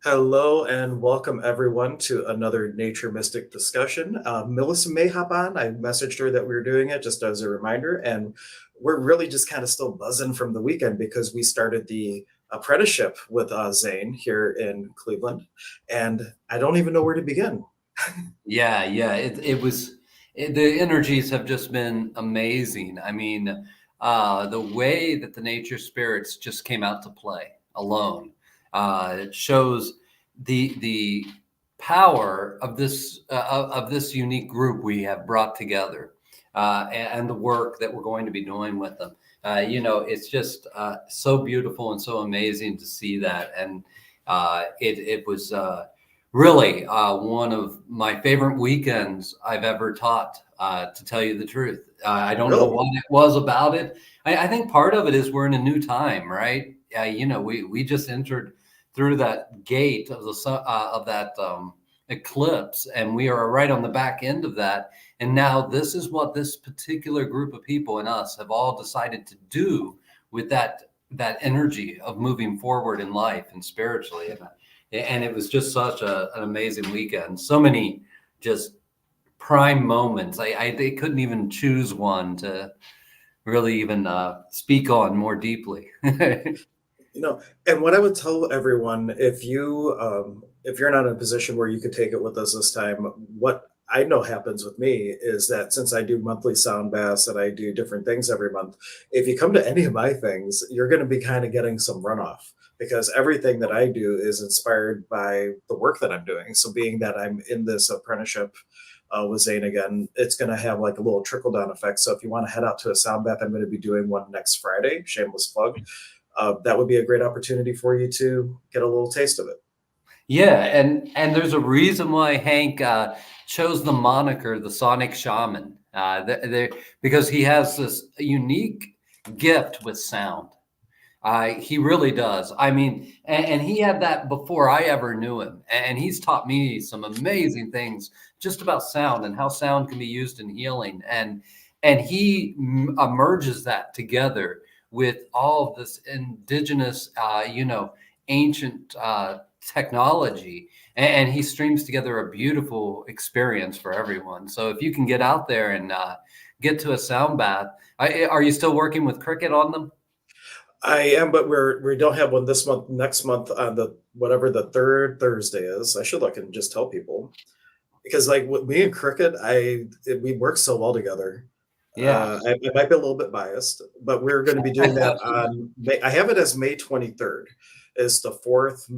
Hello and welcome everyone to another Nature Mystic discussion. Melissa may hop on. I messaged her that we were doing it just as a reminder, and we're really just kind of still buzzing from the weekend because we started the apprenticeship with Zane here in Cleveland, and I don't even know where to begin. Yeah. The energies have just been amazing. I mean, the way that the nature spirits just came out to play alone it shows the power of this unique group we have brought together, and the work that we're going to be doing with them. It's just so beautiful and so amazing to see that, and it was. Really, one of my favorite weekends I've ever taught, to tell you the truth. I don't know Really? what it was about it. I think part of it is we're in a new time, right? We just entered through that gate of that eclipse, and we are right on the back end of that. And now this is what this particular group of people and us have all decided to do with that energy of moving forward in life and spiritually. And it was just such an amazing weekend. So many just prime moments. They couldn't even choose one to really even speak on more deeply. And what I would tell everyone, if you're not in a position where you could take it with us this time, what I know happens with me is that since I do monthly sound baths and I do different things every month, if you come to any of my things, you're going to be kind of getting some runoff because everything that I do is inspired by the work that I'm doing. So being that I'm in this apprenticeship with Zane again, it's going to have like a little trickle down effect. So if you want to head out to a sound bath, I'm going to be doing one next Friday. Shameless plug. That would be a great opportunity for you to get a little taste of it. Yeah, and there's a reason why Hank chose the moniker the Sonic Shaman, because he has this unique gift with sound. He really does. I mean, and he had that before I ever knew him. And he's taught me some amazing things just about sound and how sound can be used in healing. And he merges that together with all of this indigenous, ancient technology. And he streams together a beautiful experience for everyone. So if you can get out there and get to a sound bath, are you still working with Cricket on them? I am, but we don't have one this month. Next month on the whatever the third Thursday is. I should look and just tell people because like with me and Cricket, we work so well together. Yeah. I might be a little bit biased, but we're going to be doing that on May. I have it as May 23rd. Is the fourth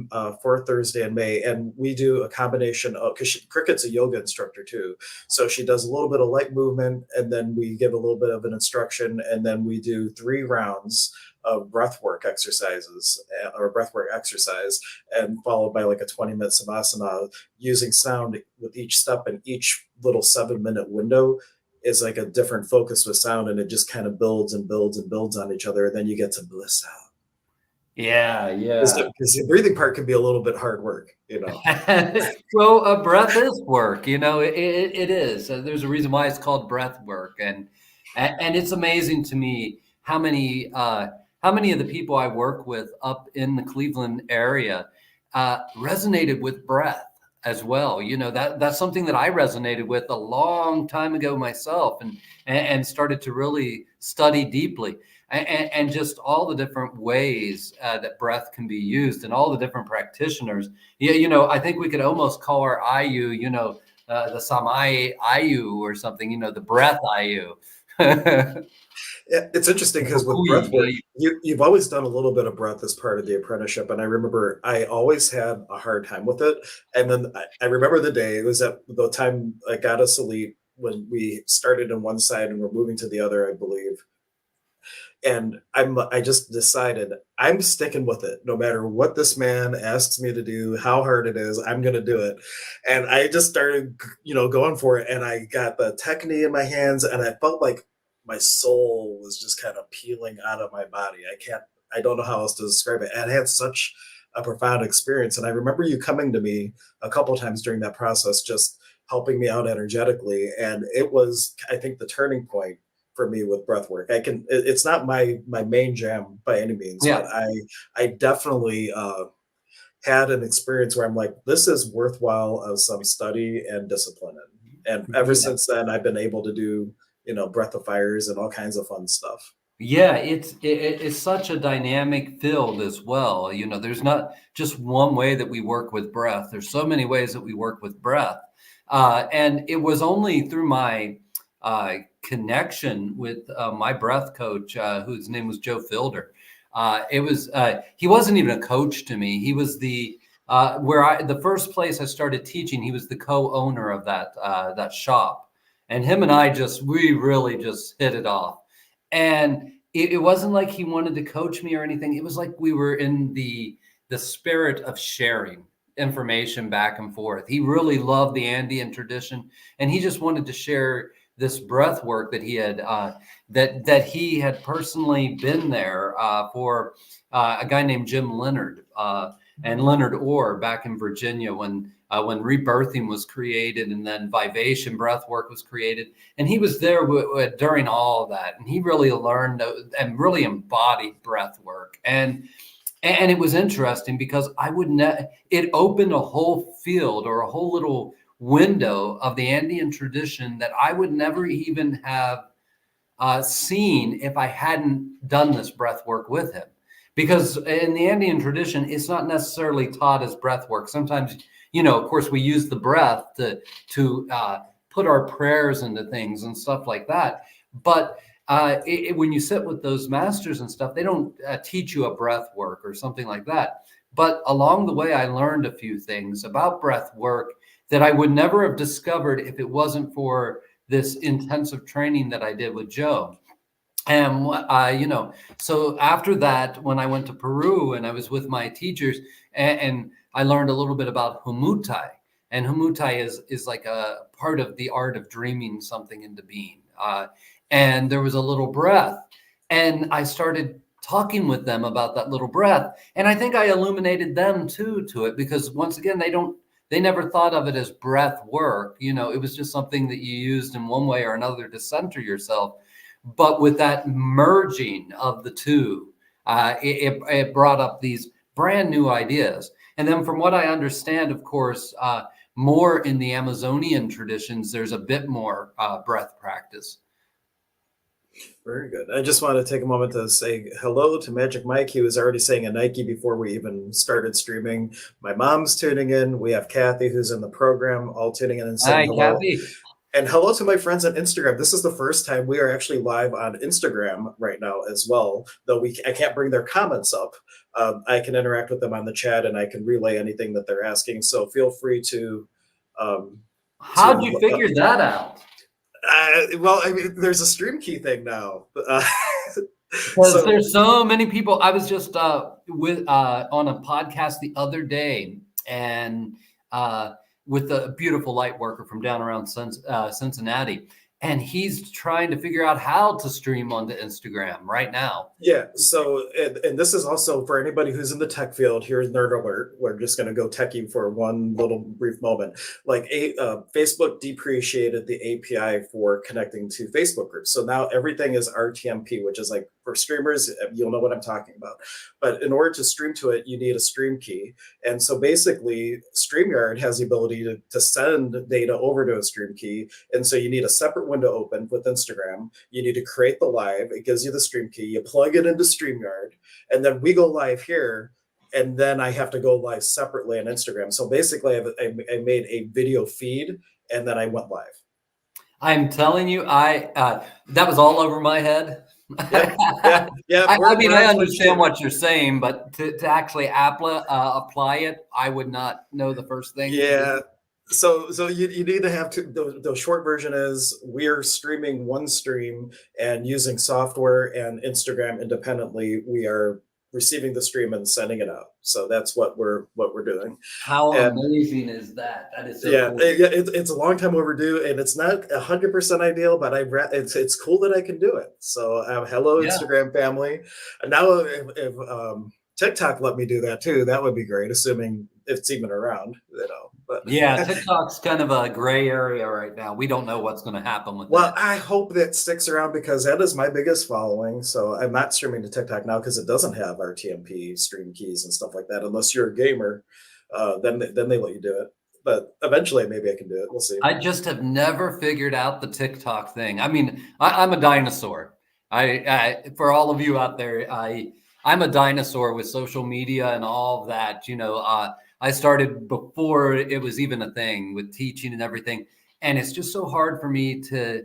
Thursday in May, and we do a combination of because Cricket's a yoga instructor too, so she does a little bit of light movement, and then we give a little bit of an instruction, and then we do 3 rounds of breathwork exercises or breathwork exercise, and followed by like a 20-minute savasana using sound with each step and each little 7-minute window is like a different focus with sound, and it just kind of builds and builds and builds on each other, and then you get to bliss out Yeah, because yeah. the breathing part can be a little bit hard work. Well, a breath is work, it is. There's a reason why it's called breath work. And it's amazing to me how many of the people I work with up in the Cleveland area resonated with breath as well. That's something that I resonated with a long time ago myself, and started to really study deeply. And just all the different ways that breath can be used, and all the different practitioners. Yeah, I think we could almost call our IU, the Samai IU or something, the breath IU. Yeah, it's interesting because with breath work, you've always done a little bit of breath as part of the apprenticeship, and I remember I always had a hard time with it. And then I remember the day it was at the time I got us elite when we started on one side and we're moving to the other, I believe. And I just decided I'm sticking with it no matter what this man asks me to do, how hard it is, I'm going to do it. And I just started going for it, and I got the technique in my hands, and I felt like my soul was just kind of peeling out of my body. I don't know how else to describe it. And I had such a profound experience, and I remember you coming to me a couple times during that process, just helping me out energetically, and it was, I think, the turning point for me with breath work. It's not my main jam by any means, but Yeah. I definitely had an experience where I'm like, this is worthwhile of some study and discipline. And ever Yeah. since then, I've been able to do, breath of fires and all kinds of fun stuff. Yeah, it's such a dynamic field as well. There's not just one way that we work with breath. There's so many ways that we work with breath. And it was only through my connection with my breath coach, whose name was Joe Fielder. He wasn't even a coach to me. He was the first place I started teaching. He was the co-owner of that shop, and him and we really just hit it off. And it wasn't like he wanted to coach me or anything. It was like we were in the spirit of sharing information back and forth. He really loved the Andean tradition, and he just wanted to share this breath work that he had that he had personally been there for a guy named Jim Leonard and Leonard Orr back in Virginia when rebirthing was created, and then vivation breath work was created. And he was there during all of that. And he really learned and really embodied breath work. And it was interesting because it opened a whole field or a whole little window of the Andean tradition that I would never even have seen if I hadn't done this breath work with him. Because in the Andean tradition, it's not necessarily taught as breath work. Sometimes, of course, we use the breath to put our prayers into things and stuff like that. But when you sit with those masters and stuff, they don't teach you a breath work or something like that. But along the way, I learned a few things about breath work that I would never have discovered if it wasn't for this intensive training that I did with Joe. And so after that, when I went to Peru and I was with my teachers, and I learned a little bit about humutai. And humutai is like a part of the art of dreaming something into being. And there was a little breath, and I started talking with them about that little breath. And I think I illuminated them too to it, because once again, they never thought of it as breath work. It was just something that you used in one way or another to center yourself. But with that merging of the two, it brought up these brand new ideas. And then from what I understand, of course, more in the Amazonian traditions, there's a bit more breath practice. Very good. I just want to take a moment to say hello to Magic Mike. He was already saying a Nike before we even started streaming. My mom's tuning in. We have Kathy, who's in the program, all tuning in and saying Hi, hello. Kathy. And hello to my friends on Instagram. This is the first time we are actually live on Instagram right now as well, though I can't bring their comments up. I can interact with them on the chat, and I can relay anything that they're asking. So feel free to. How'd you figure that out? Well, I mean, there's a stream key thing now. Because there's so many people. I was just with on a podcast the other day, and with a beautiful light worker from down around Cincinnati, and he's trying to figure out how to stream onto Instagram right now. Yeah. So, and this is also for anybody who's in the tech field. Here's nerd alert. We're just going to go techie for one little brief moment. Like Facebook depreciated the API for connecting to Facebook groups. So now everything is RTMP, which is like, for streamers, you'll know what I'm talking about. But in order to stream to it, you need a stream key. And so basically, StreamYard has the ability to send data over to a stream key. And so you need a separate window open with Instagram. You need to create the live. It gives you the stream key. You plug it into StreamYard, and then we go live here. And then I have to go live separately on Instagram. So basically, I made a video feed, and then I went live. I'm telling you, that was all over my head. Yeah. I mean, I understand what you're saying, but to actually apply it, I would not know the first thing. Yeah. So you need to have the short version is we're streaming one stream, and using software and Instagram independently, we are receiving the stream and sending it out. So that's what we're doing. How amazing is that? That is so cool. It's a long time overdue, and it's not 100% ideal, but it's cool that I can do it. So hello, Instagram family. And now if TikTok let me do that too, that would be great, assuming it's even around, but Yeah, TikTok's kind of a gray area right now. We don't know what's going to happen with well, that. I hope that sticks around because that is my biggest following. So I'm not streaming to TikTok now because it doesn't have RTMP stream keys and stuff like that. Unless you're a gamer, then they let you do it. But eventually, maybe I can do it. We'll see. I just have never figured out the TikTok thing. I mean, I'm a dinosaur. For all of you out there, I'm a dinosaur with social media and all of that. I started before it was even a thing with teaching and everything, and it's just so hard for me to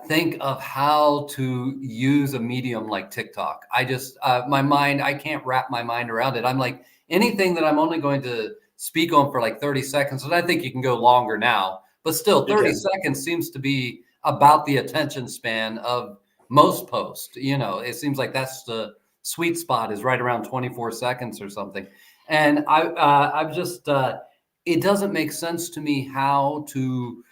think of how to use a medium like TikTok. I just my mind, I can't wrap my mind around it. I'm like anything that I'm only going to speak on for like 30 seconds, and I think you can go longer now, but still You 30 can. seconds seems to be about the attention span of most posts. It seems like that's the sweet spot is right around 24 seconds or something. And I've just it doesn't make sense to me how to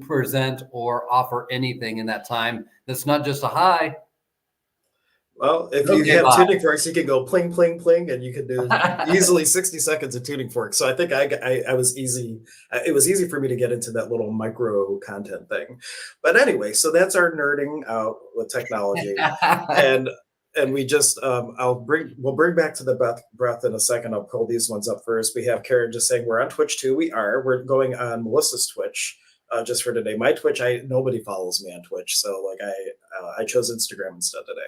present or offer anything in that time that's not just a hi. Well, if you Okay, have bye. tuning forks, you can go pling, pling, pling, and you can do easily 60 seconds of tuning forks. So I think I was easy. It was easy for me to get into that little micro content thing. But anyway, so that's our nerding out with technology, and we just we'll bring back to the breath in a second. I'll pull these ones up first. We have Karen just saying we're on Twitch too. We're going on Melissa's Twitch. Just for today, my Twitch, nobody follows me on Twitch, so like I chose Instagram instead today.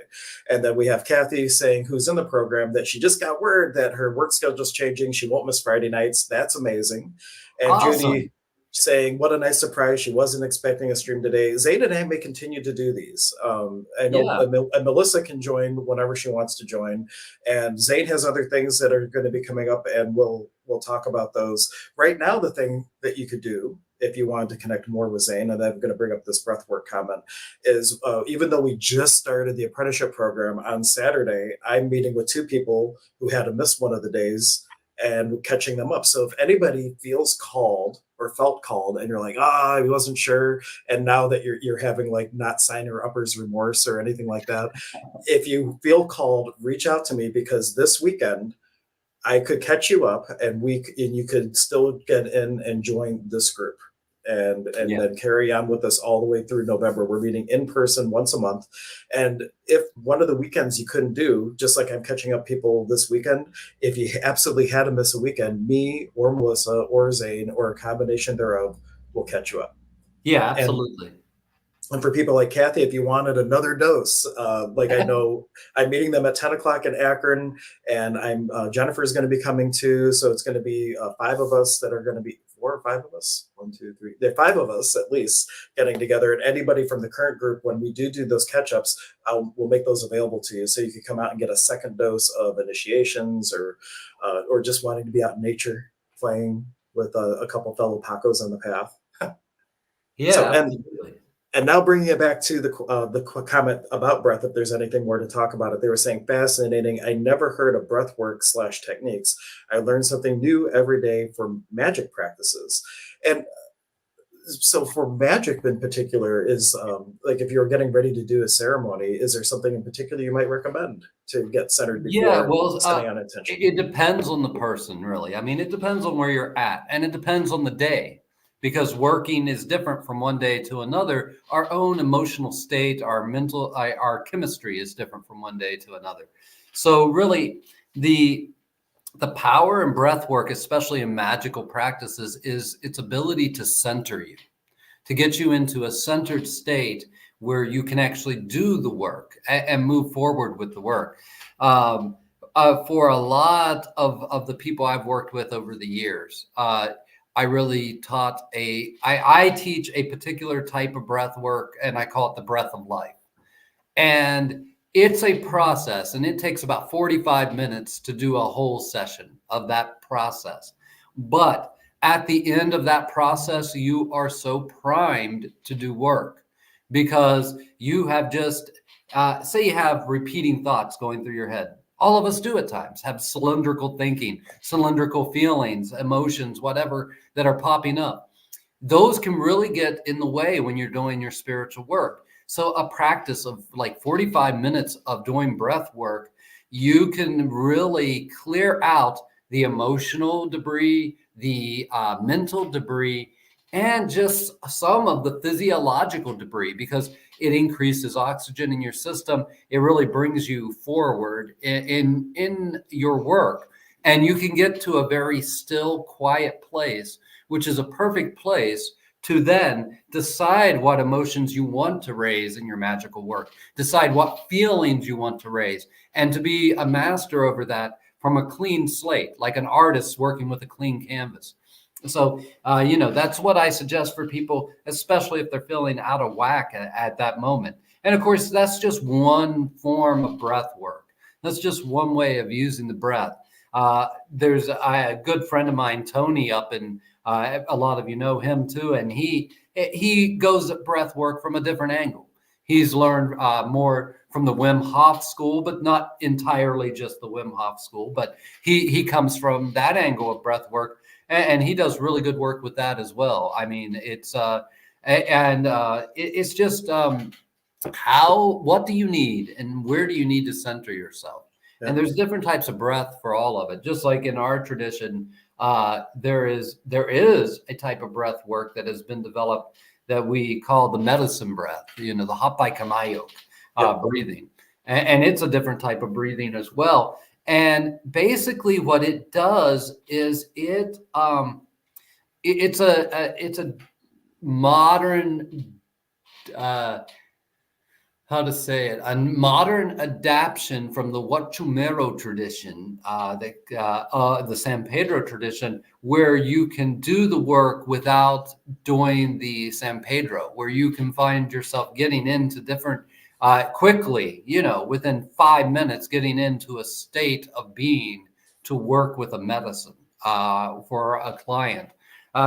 And then we have Kathy saying, who's in the program, that she just got word that her work schedule's changing. She won't miss Friday nights. That's amazing. And Awesome. Judy saying, what a nice surprise. She wasn't expecting a stream today. Zane and I may continue to do these. I know Yeah. Melissa can join whenever she wants to join. And Zane has other things that are going to be coming up, and we'll talk about those. Right now, the thing that you could do if you wanted to connect more with Zane, and I'm going to bring up this breathwork comment, is even though we just started the apprenticeship program on Saturday, I'm meeting with two people who had to miss one of the days and catching them up. So if anybody feels called or felt called and you're like, I wasn't sure, and now that you're having like not signer uppers remorse or anything like that, if you feel called, reach out to me because this weekend I could catch you up and you could still get in and join this group and Yeah. then carry on with us all the way through November. We're meeting in person once a month. And if one of the weekends you couldn't do, just like I'm catching up people this weekend, if you absolutely had to miss a weekend, me or Melissa or Zane or a combination thereof will catch you up. Yeah, And absolutely. and for people like Kathy, if you wanted another dose, like I know I'm meeting them at 10 o'clock in Akron, and Jennifer's going to be coming too. So it's going to be five of us that are going to be four or five of us. One, two, three. There are five of us at least getting together. And anybody from the current group, when we do those catch ups, we'll make those available to you. So you can come out and get a second dose of initiations or just wanting to be out in nature playing with a couple fellow Pacos on the path. So, Yeah, and absolutely. and now bringing it back to the comment about breath, if there's anything more to talk about it, they were saying fascinating. I never heard of breath work / techniques. I learned something new every day for magic practices. And so for magic in particular is like if you're getting ready to do a ceremony, is there something in particular you might recommend to get centered Yeah, before well, setting on intention? it depends on the person, really. I mean, it depends on where you're at, and it depends on the day, because working is different from one day to another. Our own emotional state, our mental, our chemistry is different from one day to another. So, really, the the power in breath work, especially in magical practices, is its ability to center you, to get you into a centered state where you can actually do the work and move forward with the work. Um, for a lot of the people I've worked with over the years, I really I teach a particular type of breath work, and I call it the breath of life. And it's a process, and it takes about 45 minutes to do a whole session of that process. But at the end of that process, you are so primed to do work because you have just, say, you have repeating thoughts going through your head. All of us do at times have cylindrical thinking, cylindrical feelings, emotions, whatever that are popping up. Those can really get in the way when you're doing your spiritual work. So a practice of like 45 minutes of doing breath work, you can really clear out the emotional debris, the mental debris, and just some of the physiological debris, because it increases oxygen in your system. It really brings you forward in your work, and you can get to a very still, quiet place, which is a perfect place to then decide what emotions you want to raise in your magical work, decide what feelings you want to raise, and to be a master over that from a clean slate, like an artist working with a clean canvas. So, that's what I suggest for people, especially if they're feeling out of whack at that moment. And of course, that's just one form of breath work. That's just one way of using the breath. There's a good friend of mine, Tony, up in a lot of you know him too, and he goes at breath work from a different angle. He's learned more from the Wim Hof school, but not entirely just the Wim Hof school. But he comes from that angle of breath work, and he does really good work with that as well. I mean, it's just what do you need and where do you need to center yourself? Yeah. And there's different types of breath for all of it. Just like in our tradition, there is a type of breath work that has been developed that we call the medicine breath, the Hapai Kamayo breathing. And it's a different type of breathing as well. And basically what it does is it's a modern, a modern adaptation from the Huachumero tradition, the San Pedro tradition, where you can do the work without doing the San Pedro, where you can find yourself getting into different, quickly, within 5 minutes, getting into a state of being to work with a medicine for a client.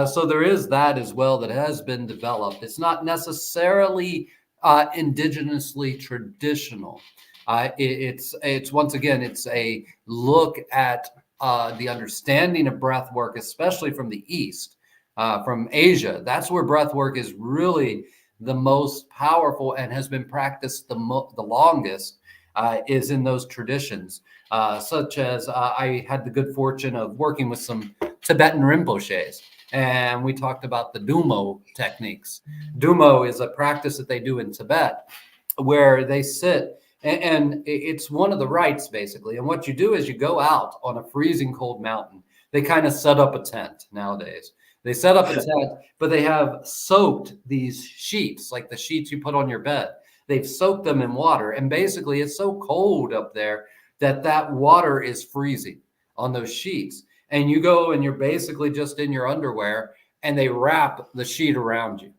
So there is that as well that has been developed. It's not necessarily indigenously traditional. It's once again, it's a look at the understanding of breath work, especially from the East, from Asia. That's where breath work is really the most powerful and has been practiced the longest, is in those traditions, such as I had the good fortune of working with some Tibetan Rinpoches. And we talked about the Dumo techniques. Dumo is a practice that they do in Tibet where they sit, and it's one of the rites basically. And what you do is you go out on a freezing cold mountain. They kind of set up a tent nowadays. They set up a tent, but they have soaked these sheets, like the sheets you put on your bed. They've soaked them in water. And basically it's so cold up there that water is freezing on those sheets. And you go and you're basically just in your underwear, and they wrap the sheet around you.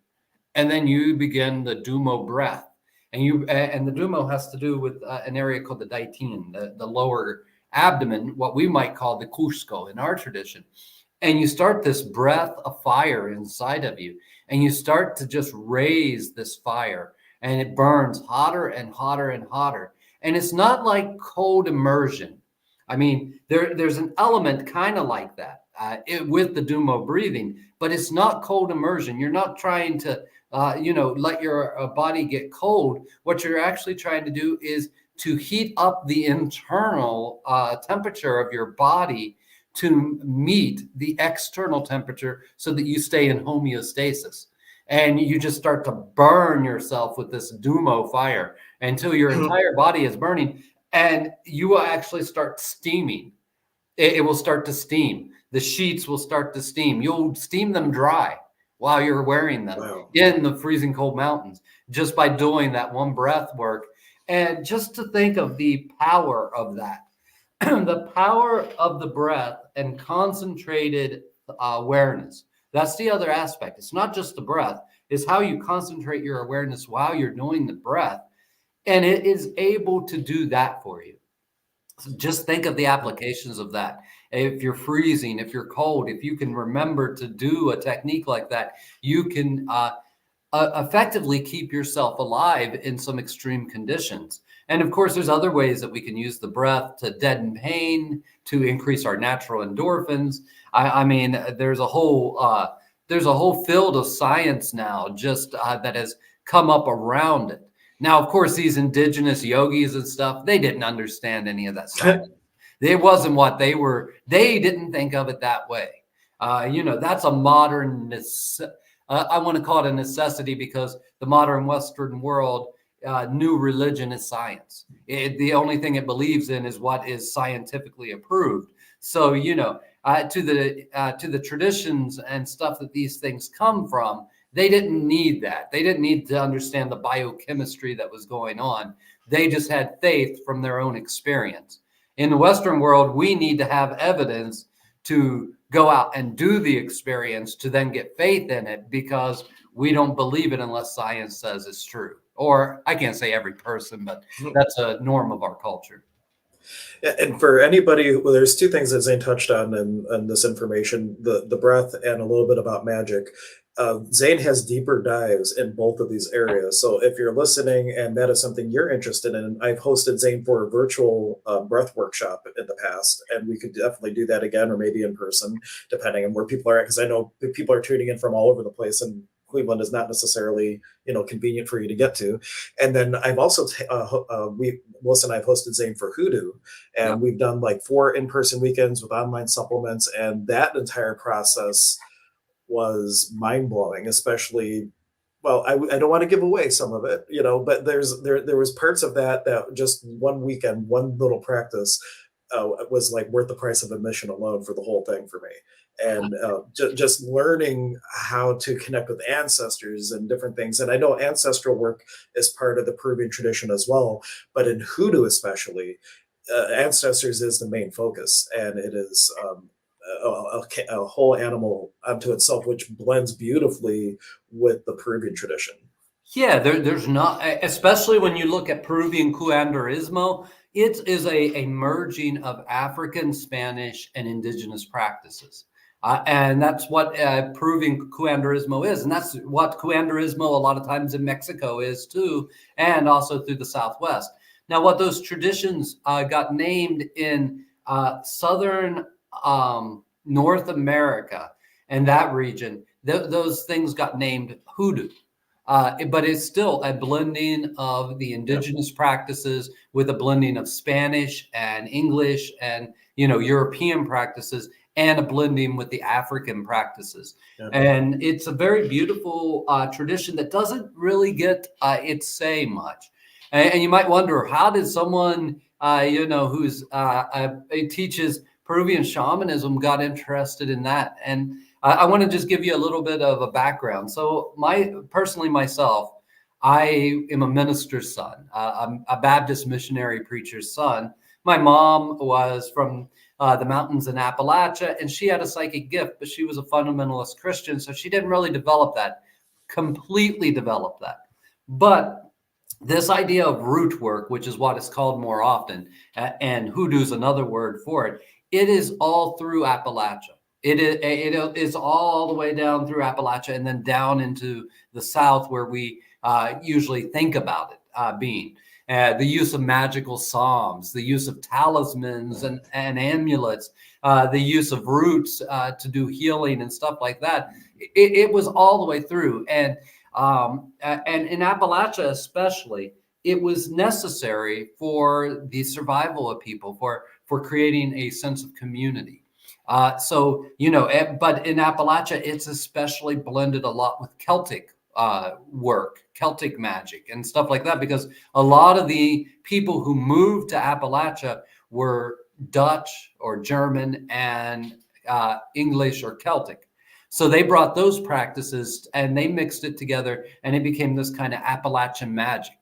And then you begin the Dumo breath. And the Dumo has to do with an area called the Daitin, the lower abdomen, what we might call the Cusco in our tradition. And you start this breath of fire inside of you, and you start to just raise this fire, and it burns hotter and hotter and hotter. And it's not like cold immersion. I mean, there's an element kind of like that with the Dumo breathing, but it's not cold immersion. You're not trying to, let your body get cold. What you're actually trying to do is to heat up the internal temperature of your body to meet the external temperature so that you stay in homeostasis. And you just start to burn yourself with this Dumo fire until your entire body is burning. And you will actually start steaming. It will start to steam. The sheets will start to steam. You'll steam them dry while you're wearing them in the freezing cold mountains, just by doing that one breath work. And just to think of the power of that, the power of the breath and concentrated awareness. That's the other aspect. It's not just the breath. It's how you concentrate your awareness while you're doing the breath. And it is able to do that for you. So just think of the applications of that. If you're freezing, if you're cold, if you can remember to do a technique like that, you can effectively keep yourself alive in some extreme conditions. And of course, there's other ways that we can use the breath to deaden pain, to increase our natural endorphins. I mean, there's a whole field of science now just that has come up around it. Now, of course, these indigenous yogis and stuff, they didn't understand any of that stuff. It wasn't what they were. They didn't think of it that way. That's a modern, I want to call it a necessity, because the modern Western world, new religion is science. The only thing it believes in is what is scientifically approved. So, to the traditions and stuff that these things come from, they didn't need that. They didn't need to understand the biochemistry that was going on. They just had faith from their own experience. In the Western world, we need to have evidence to go out and do the experience to then get faith in it, because we don't believe it unless science says it's true. Or I can't say every person, but that's a norm of our culture. And for anybody, well, there's two things that Zane touched on in this information: the breath and a little bit about magic. Zane has deeper dives in both of these areas. So if you're listening and that is something you're interested in, I've hosted Zane for a virtual breath workshop in the past, and we could definitely do that again, or maybe in person, depending on where people are at. Because I know people are tuning in from all over the place, and Cleveland is not necessarily convenient for you to get to. And then I've also Melissa and I've hosted Zane for Hoodoo, and we've done like 4 in-person weekends with online supplements, and that entire process was mind-blowing. Especially, well, I don't want to give away some of it, but there was parts of that just one weekend, one little practice was like worth the price of admission alone for the whole thing for me. And just learning how to connect with ancestors and different things. And I know ancestral work is part of the Peruvian tradition as well, but in Hoodoo especially, ancestors is the main focus, and it is a whole animal unto itself, which blends beautifully with the Peruvian tradition. Yeah, there's not, especially when you look at Peruvian curanderismo, it is a merging of African, Spanish, and indigenous practices. And that's what Peruvian curanderismo is. And that's what curanderismo a lot of times in Mexico is too, and also through the Southwest. Now, what those traditions got named in southern North America and that region, those things got named hoodoo. But it's still a blending of the indigenous practices with a blending of Spanish and English and European practices, and a blending with the African practices. And it's a very beautiful tradition that doesn't really get its say much. And you might wonder, how did someone who's teaches Peruvian shamanism got interested in that? And I want to just give you a little bit of a background. So myself, I am a minister's son. I'm a Baptist missionary preacher's son. My mom was from the mountains in Appalachia, and she had a psychic gift, but she was a fundamentalist Christian, so she didn't really completely develop that. But this idea of root work, which is what it's called more often, and hoodoo is another word for it, it is all through Appalachia. It is all the way down through Appalachia and then down into the South, where we usually think about it being. The use of magical psalms, the use of talismans and amulets, the use of roots to do healing and stuff like that. It was all the way through. And in Appalachia especially, it was necessary for the survival of people, for creating a sense of community. But in Appalachia, it's especially blended a lot with Celtic work, Celtic magic and stuff like that, because a lot of the people who moved to Appalachia were Dutch or German and English or Celtic. So they brought those practices and they mixed it together, and it became this kind of Appalachian magic,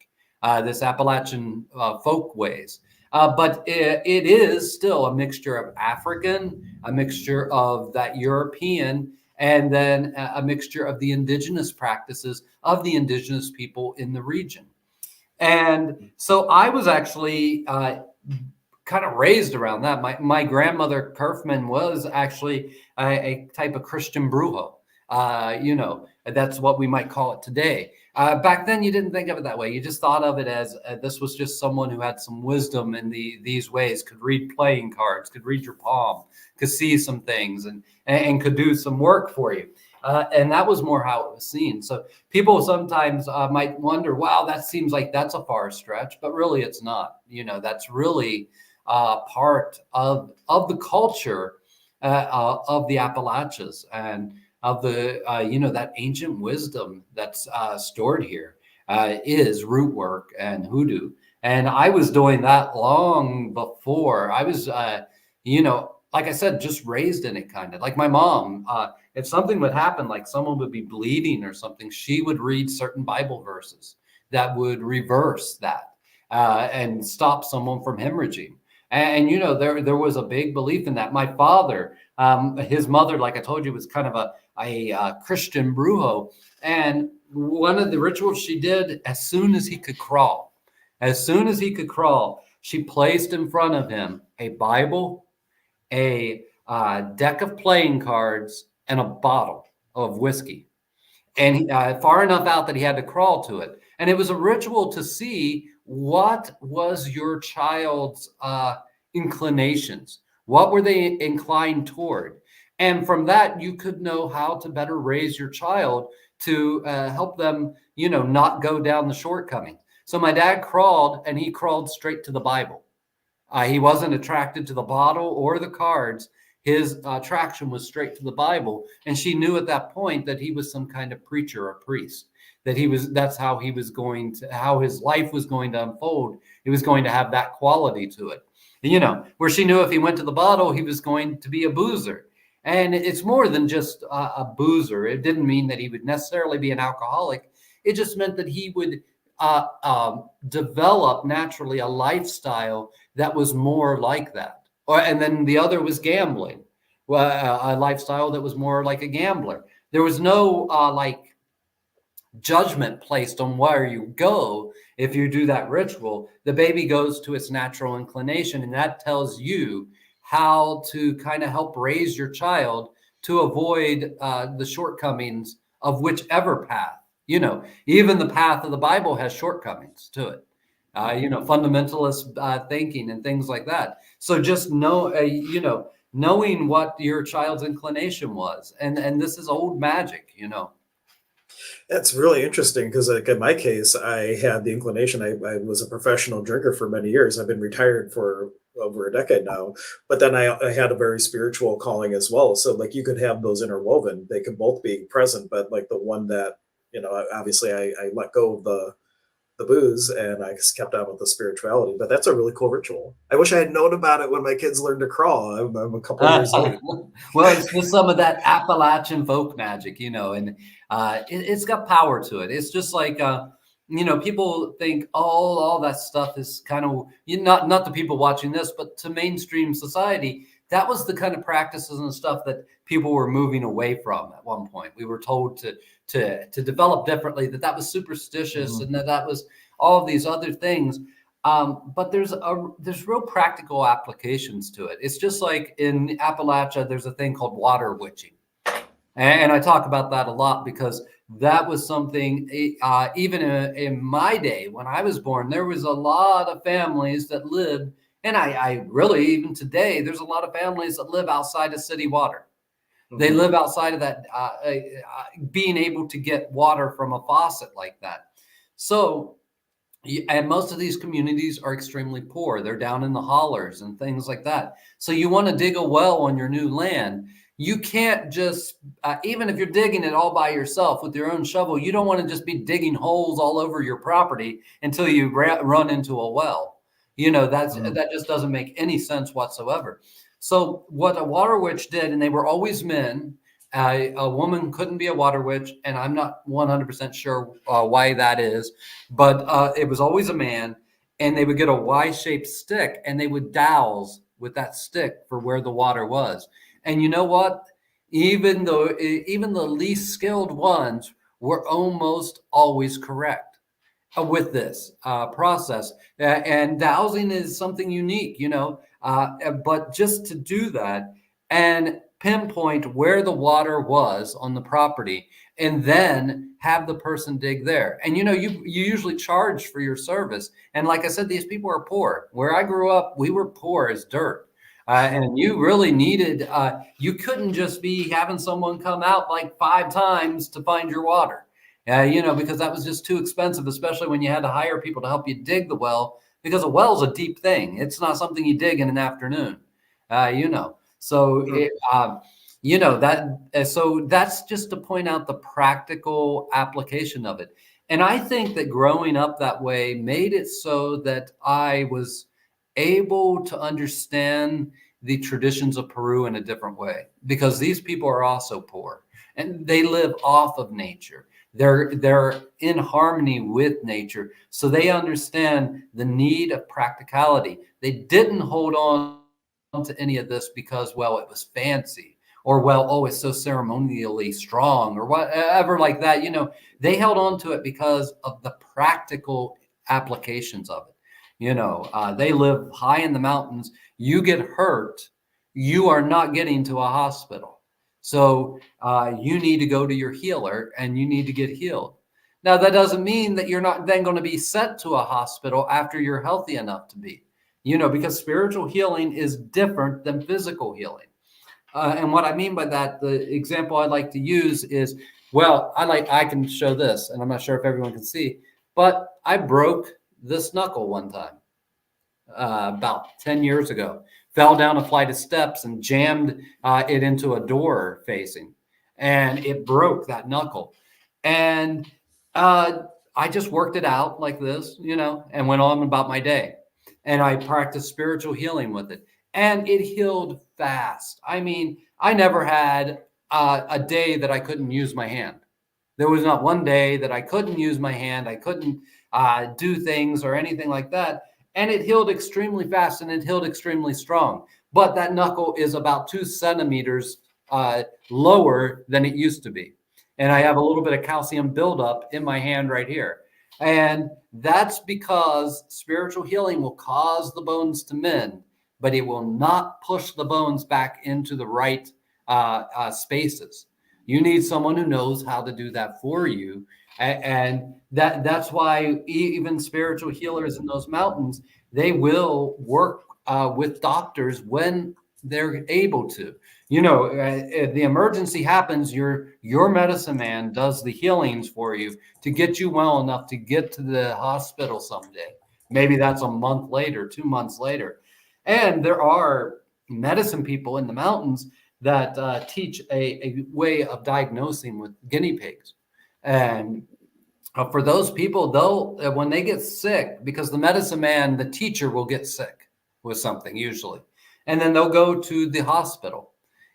this Appalachian folk ways. But it is still a mixture of African, a mixture of that European, and then a mixture of the indigenous practices of the indigenous people in the region. And so I was actually kind of raised around that. My grandmother Kerfman was actually a type of Christian brujo. That's what we might call it today. Back then, you didn't think of it that way. You just thought of it as this was just someone who had some wisdom in these ways, could read playing cards, could read your palm, could see some things, and could do some work for you. And that was more how it was seen. So people sometimes might wonder, wow, that seems like that's a far stretch, but really it's not. That's really part of the culture of the Appalachians and of the that ancient wisdom that's stored here is root work and hoodoo. And I was doing that long before I was, like I said, just raised in it, kind of like my mom. If something would happen, like someone would be bleeding or something, she would read certain Bible verses that would reverse that and stop someone from hemorrhaging. And there was a big belief in that. My father, his mother, like I told you, was kind of a Christian brujo. And one of the rituals she did, as soon as he could crawl, she placed in front of him a Bible, a deck of playing cards, and a bottle of whiskey. And far enough out that he had to crawl to it. And it was a ritual to see what was your child's inclinations. What were they inclined toward? And from that, you could know how to better raise your child to help them, not go down the shortcoming. So my dad crawled, and he crawled straight to the Bible. He wasn't attracted to the bottle or the cards. His attraction was straight to the Bible. And she knew at that point that he was some kind of preacher or priest, that's how how his life was going to unfold. He was going to have that quality to it. Where she knew if he went to the bottle, he was going to be a boozer. And it's more than just a boozer. It didn't mean that he would necessarily be an alcoholic. It just meant that he would develop naturally a lifestyle that was more like that. And then the other was gambling, a lifestyle that was more like a gambler. There was no judgment placed on where you go. If you do that ritual, the baby goes to its natural inclination, and that tells you how to kind of help raise your child to avoid the shortcomings of whichever path. Even the path of the Bible has shortcomings to it. Fundamentalist thinking and things like that. So just knowing what your child's inclination was, and this is old magic. That's really interesting because, like in my case, I had the inclination. I was a professional drinker for many years. I've been retired for over a decade now, but then I had a very spiritual calling as well. So, like, you could have those interwoven; they could both be present. But like the one that obviously, I let go of the booze and I just kept on with the spirituality. But that's a really cool ritual. I wish I had known about it when my kids learned to crawl. I'm a couple of years late. Well, it's just some of that Appalachian folk magic, and it's got power to it. It's just like, people think, oh, all that stuff is kind of, not the people watching this, but to mainstream society, that was the kind of practices and stuff that people were moving away from at one point. We were told to develop differently, that was superstitious, and that was all of these other things. But there's real practical applications to it. It's just like in Appalachia, there's a thing called water witching. And I talk about that a lot because that was something, even in my day when I was born, there was a lot of families that lived, and I really, even today, there's a lot of families that live outside of city water. They live outside of that, being able to get water from a faucet like that. So, and most of these communities are extremely poor. They're down in the hollers and things like that. So you want to dig a well on your new land. You can't just, even if you're digging it all by yourself with your own shovel, you don't want to just be digging holes all over your property until you run into a well. That just doesn't make any sense whatsoever. So what a water witch did, and they were always men, a woman couldn't be a water witch, and I'm not 100% sure why that is, but it was always a man, and they would get a Y-shaped stick, and they would dowse with that stick for where the water was. And you know what? Even the least skilled ones were almost always correct with this process. And dowsing is something unique, but just to do that and pinpoint where the water was on the property and then have the person dig there. And, you usually charge for your service. And like I said, these people are poor. Where I grew up, we were poor as dirt. And you really needed, you couldn't just be having someone come out like 5 times to find your water. Because that was just too expensive, especially when you had to hire people to help you dig the well, because a well is a deep thing. It's not something you dig in an afternoon, you know. So it, you know that. So that's just to point out the practical application of it. And I think that growing up that way made it so that I was able to understand the traditions of Peru in a different way, because these people are also poor and they live off of nature. They're in harmony with nature, so they understand the need of practicality. They didn't hold on to any of this because, well, it was fancy, or, well, oh, it's so ceremonially strong, or whatever like that. You know, they held on to it because of the practical applications of it. You know, they live high in the mountains. You get hurt, you are not getting to a hospital. So you need to go to your healer and you need to get healed. Now, that doesn't mean that you're not then going to be sent to a hospital after you're healthy enough to be, you know, because spiritual healing is different than physical healing. And what I mean by that, the example I like to use is, well, I can show this, and I'm not sure if everyone can see, but I broke this knuckle one time about 10 years ago. Fell down a flight of steps and jammed it into a door facing, and it broke that knuckle. And I just worked it out like this, you know, and went on about my day. And I practiced spiritual healing with it, and it healed fast. I mean, I never had a day that I couldn't use my hand. There was not one day that I couldn't use my hand. I couldn't do things or anything like that. And it healed extremely fast and it healed extremely strong. But that knuckle is about 2 centimeters lower than it used to be. And I have a little bit of calcium buildup in my hand right here. And that's because spiritual healing will cause the bones to mend, but it will not push the bones back into the right spaces. You need someone who knows how to do that for you. And that's why even spiritual healers in those mountains, they will work with doctors when they're able to. You know, if the emergency happens, your medicine man does the healings for you to get you well enough to get to the hospital someday. Maybe that's a month later, 2 months later. And there are medicine people in the mountains that teach a way of diagnosing with guinea pigs. And for those people, they'll when they get sick, because the medicine man, the teacher, will get sick with something usually, and then they'll go to the hospital,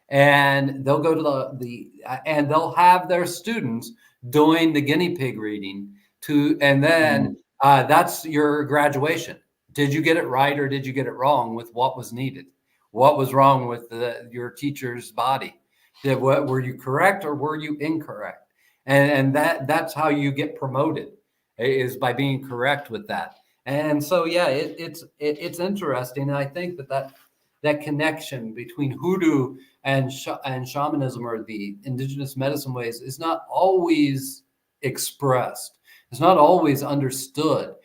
and they'll go to and they'll have their students doing the guinea pig reading and then that's your graduation. Did you get it right or did you get it wrong with what was needed? What was wrong with your teacher's body? Were you correct or were you incorrect? And that's how you get promoted, is by being correct with that. And so, yeah, it's interesting. And I think that connection between hoodoo and shamanism, or the indigenous medicine ways, is not always expressed. It's not always understood.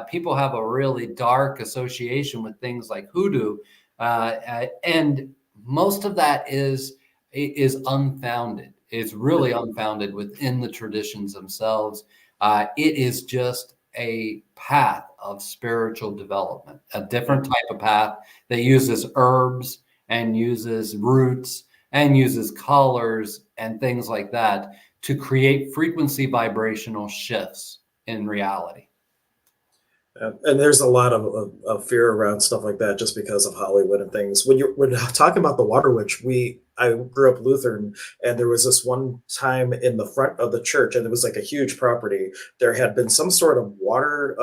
People have a really dark association with things like hoodoo, and most of that is unfounded. It's really unfounded within the traditions themselves. It is just a path of spiritual development, a different type of path that uses herbs and uses roots and uses colors and things like that to create frequency vibrational shifts in reality. And there's a lot of fear around stuff like that just because of Hollywood and things. When talking about the Water Witch, I grew up Lutheran, and there was this one time in the front of the church, and it was like a huge property. There had been some sort of water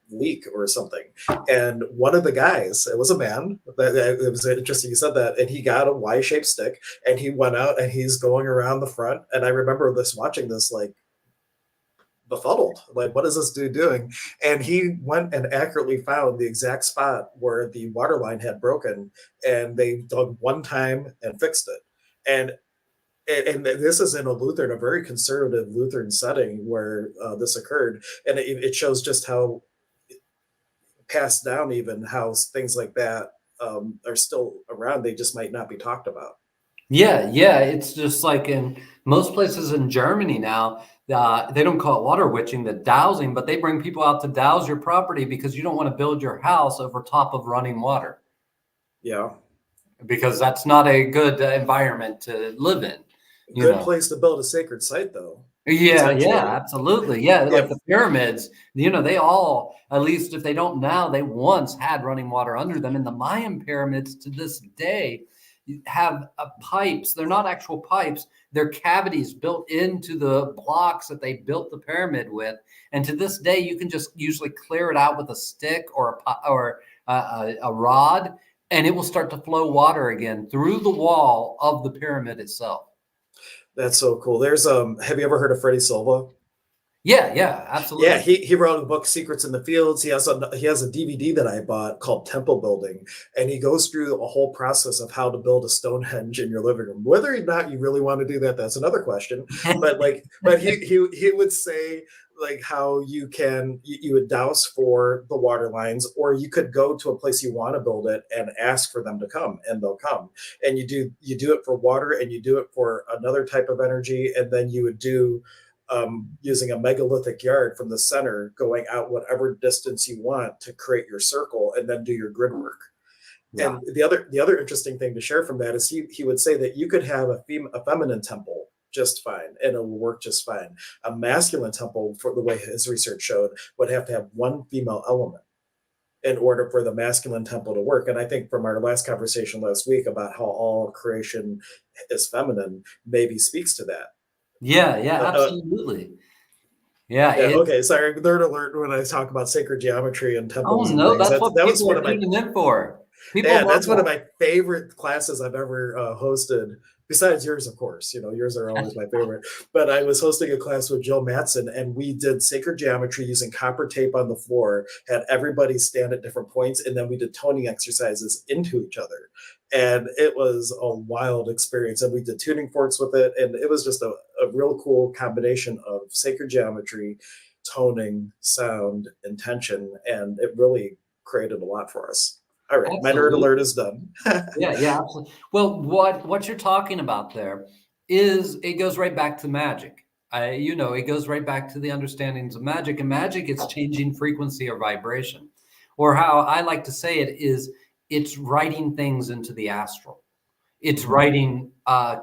leak or something, and one of the guys, it was a man. It was interesting you said that, and he got a Y-shaped stick, and he went out and he's going around the front. And I remember watching this like befuddled, like, what is this dude doing? And he went and accurately found the exact spot where the water line had broken, and they dug one time and fixed it. And this is in a very conservative Lutheran setting where this occurred, and it shows just how passed down, even how things like that are still around. They just might not be talked about. Yeah, it's just like in Most places in Germany now, they don't call it water witching, the dowsing, but they bring people out to douse your property because you don't want to build your house over top of running water. Yeah. Because that's not a good environment to live in, you Good know. place to build a sacred site, though, Yeah, yeah, potentially. absolutely. Yeah, like If the pyramids, they all, at least if they don't now, they once had running water under them. And the Mayan pyramids to this day have pipes. They're not actual pipes. They're cavities built into the blocks that they built the pyramid with. And to this day, you can just usually clear it out with a stick or a rod, and it will start to flow water again through the wall of the pyramid itself. That's so cool. There's have you ever heard of Freddie Silva? Yeah, yeah, Yeah, absolutely. he wrote a book, Secrets in the Fields. He has a DVD that I bought called Temple Building, and he goes through a whole process of how to build a Stonehenge in your living room. Whether or not you really want to do that, that's another question. But he would say like how you would douse for the water lines, or you could go to a place you want to build it and ask for them to come, and they'll come. And you do it for water, and you do it for another type of energy, and then you would do using a megalithic yard from the center, going out whatever distance you want to create your circle, and then do your grid work. Yeah. And the other interesting thing to share from that is he would say that you could have a feminine temple just fine, and it will work just fine. A masculine temple, for the way his research showed, would have to have one female element in order for the masculine temple to work. And I think from our last conversation last week about how all creation is feminine maybe speaks to that. Yeah, yeah, Uh, uh, absolutely. Yeah, Yeah. Okay. Sorry. Nerd alert. When I talk about sacred geometry and oh, temples and no, things, that's that's what that was people one are of my tuning in for. People yeah, love that's one of that. my favorite classes I've ever hosted. Besides yours, of course. Yours are always my favorite. But I was hosting a class with Jill Matson, and we did sacred geometry using copper tape on the floor. Had everybody stand at different points, and then we did toning exercises into each other. And it was a wild experience. And we did tuning forks with it, and it was just a real cool combination of sacred geometry, toning, sound, intention, and it really created a lot for us. All right, my nerd Absolutely. alert is done. Yeah, yeah, absolutely. Well, what you're talking about there is it goes right back to magic. It goes right back to the understandings of magic, and magic is changing frequency or vibration. Or how I like to say it is it's writing things into the astral. It's Mhm, writing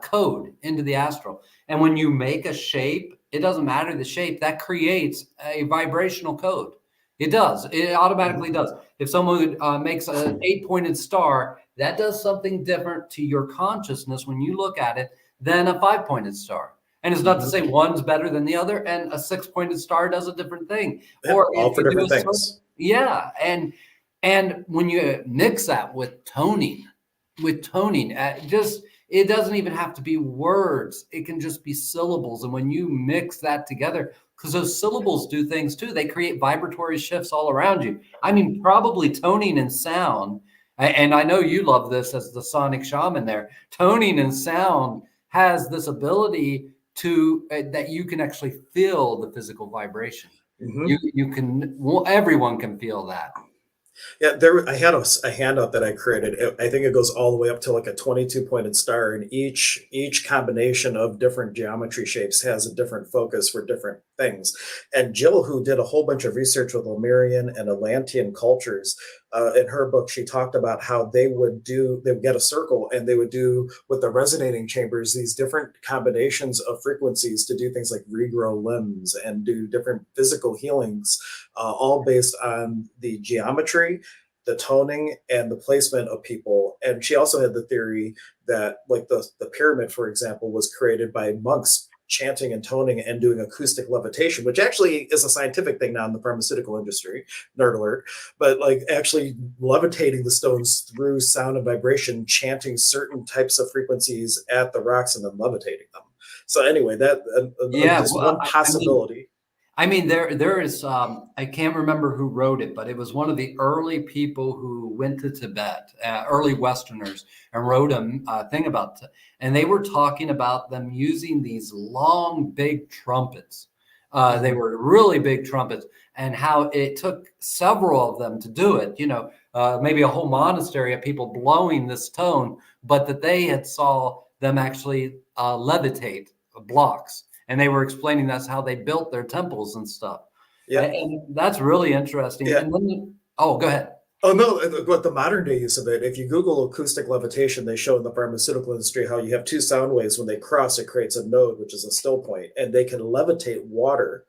code into the astral. And when you make a shape, it doesn't matter the shape, that creates a vibrational code. It does. It automatically mhm, does. If someone makes an eight-pointed star, that does something different to your consciousness when you look at it than a five-pointed star. And it's not to mhm. say one's better than the other, and a six-pointed star does a different thing. Yep, Or all if for you do different a circle, things. yeah, and when you mix that with toning, just it doesn't even have to be words. It can just be syllables. And when you mix that together, because those syllables do things too, they create vibratory shifts all around you. I mean, probably toning and sound. And I know you love this as the sonic shaman there. Toning and sound has this ability to that you can actually feel the physical vibration. You Mhm. you can well, everyone can feel that. Yeah, I had a handout that I created. I think it goes all the way up to like a 22 pointed star, and each combination of different geometry shapes has a different focus for different things. And Jill, who did a whole bunch of research with Lemurian and Atlantean cultures, in her book, she talked about how they would get a circle, and they would do with the resonating chambers these different combinations of frequencies to do things like regrow limbs and do different physical healings, all based on the geometry, the toning, and the placement of people. And she also had the theory that, like the pyramid, for example, was created by monks chanting and toning and doing acoustic levitation, which actually is a scientific thing now in the pharmaceutical industry. Nerd alert. But like actually levitating the stones through sound and vibration, chanting certain types of frequencies at the rocks and then levitating them. So anyway, that Yeah, just well, one I mean, possibility. there is I can't remember who wrote it, but it was one of the early people who went to Tibet, early Westerners, and wrote a thing about it. And they were talking about them using these long, big trumpets. They Mhm. were really big trumpets, and how it took several of them to do it. Maybe a whole monastery of people blowing this tone, but that they had saw them actually levitate blocks. And they were explaining that's how they built their temples and stuff. Yeah. And that's really interesting. Yeah. And then, oh, go ahead. Oh no, but the modern day use of it, if you Google acoustic levitation, they show in the pharmaceutical industry how you have two sound waves. When they cross, it creates a node, which is a still point, and they can levitate water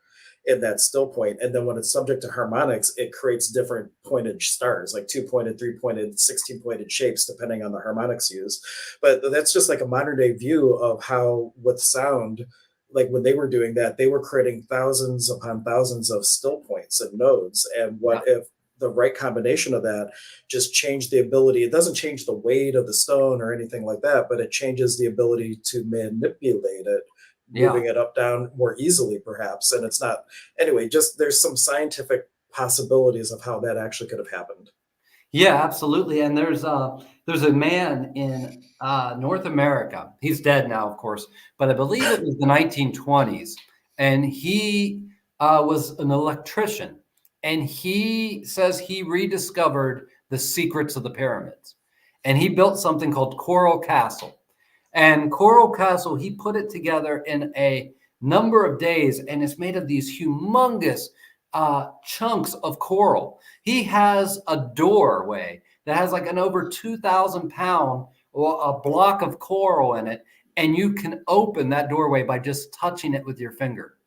in that still point. And then when it's subject to harmonics, it creates different pointed stars, like 2-pointed, 3-pointed, 16-pointed shapes, depending on the harmonics used. But that's just like a modern day view of how, with sound, like when they were doing that, they were creating thousands upon thousands of still points and nodes. And what if the right combination of that just changed the ability? It doesn't change the weight of the stone or anything like that, but it changes the ability to manipulate it, moving it up, down more easily, perhaps. And it's not, anyway, just there's some scientific possibilities of how that actually could have happened. Yeah, absolutely. And there's a man in North America. He's dead now, of course, but I believe it was the 1920s, and he was an electrician, and he says he rediscovered the secrets of the pyramids, and he built something called Coral Castle. And Coral Castle, he put it together in a number of days, and it's made of these humongous chunks of coral. He has a doorway that has like an over 2,000 pound a block of coral in it, and you can open that doorway by just touching it with your finger.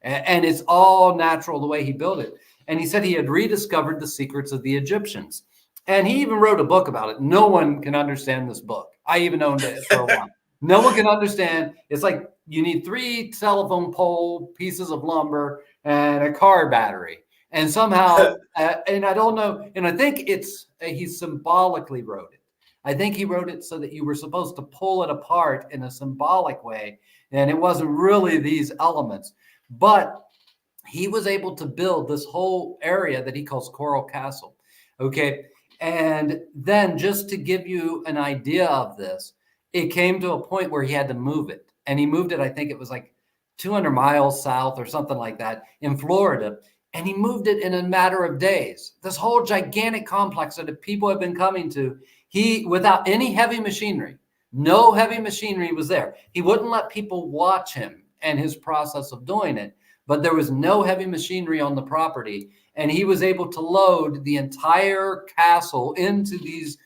And it's all natural the way he built it. And he said he had rediscovered the secrets of the Egyptians. And he even wrote a book about it. No one can understand this book. I even owned it for a while. No one can understand. It's like you need 3 telephone pole pieces of lumber and a car battery. And somehow, and I don't know, and I think he symbolically wrote it. I think he wrote it so that you were supposed to pull it apart in a symbolic way. And it wasn't really these elements. But he was able to build this whole area that he calls Coral Castle. Okay. And then just to give you an idea of this, it came to a point where he had to move it. And he moved it, I think it was like 200 miles south or something like that in Florida. And he moved it in a matter of days. This whole gigantic complex that the people have been coming to, he, without any heavy machinery, no heavy machinery was there. He wouldn't let people watch him and his process of doing it, but there was no heavy machinery on the property. And he was able to load the entire castle into these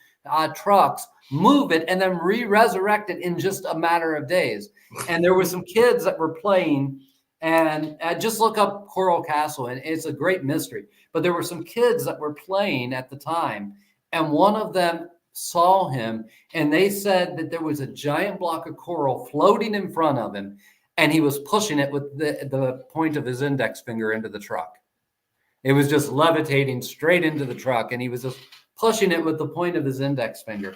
trucks, move it, and then re-resurrect it in just a matter of days. And there were some kids that were playing, and just look up Coral Castle, and it's a great mystery. But there were some kids that were playing at the time, and one of them saw him, and they said that there was a giant block of coral floating in front of him, and he was pushing it with the point of his index finger into the truck. It was just levitating straight into the truck, and he was just pushing it with the point of his index finger.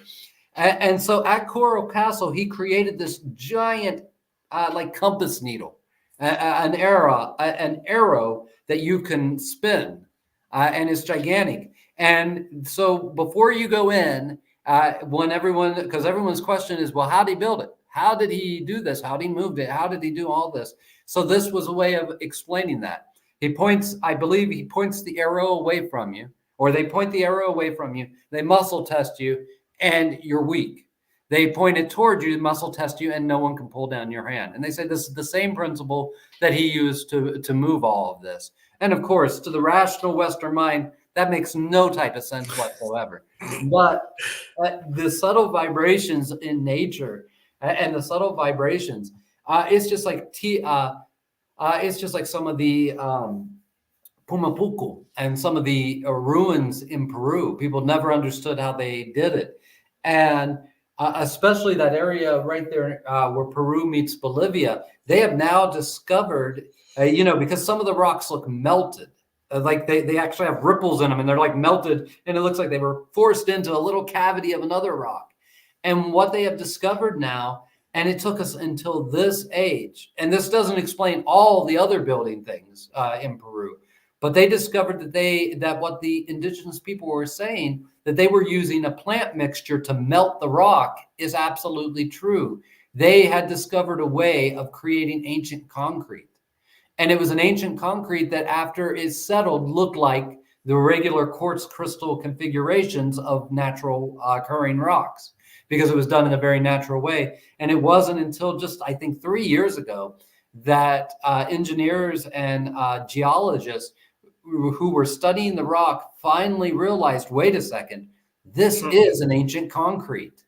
And so at Coral Castle, he created this giant, like compass needle, an arrow that you can spin, and it's gigantic. And so before you go in, because everyone's question is, well, how did he build it? How did he do this? How did he move it? How did he do all this? So this was a way of explaining that. I believe he points the arrow away from you, or they point the arrow away from you. They muscle test you, and you're weak. They point it toward you, muscle test you, and no one can pull down your hand. And they say this is the same principle that he used to move all of this. And of course, to the rational Western mind, that makes no type of sense whatsoever. But the subtle vibrations in nature and the subtle vibrations, it's just like it's just like some of the Pumapuku and some of the ruins in Peru. People never understood how they did it. And especially that area right there where Peru meets Bolivia, they have now discovered, because some of the rocks look melted. Like they actually have ripples in them, and they're like melted, and it looks like they were forced into a little cavity of another rock. And what they have discovered now, and it took us until this age, and this doesn't explain all the other building things in Peru, but they discovered that what the indigenous people were saying, that they were using a plant mixture to melt the rock, is absolutely true. They had discovered a way of creating ancient concrete. And it was an ancient concrete that after it settled looked like the regular quartz crystal configurations of natural occurring rocks. because it was done in a very natural way. And it wasn't until just, I think, 3 years ago that engineers and geologists who were studying the rock finally realized, wait a second, this is an ancient concrete.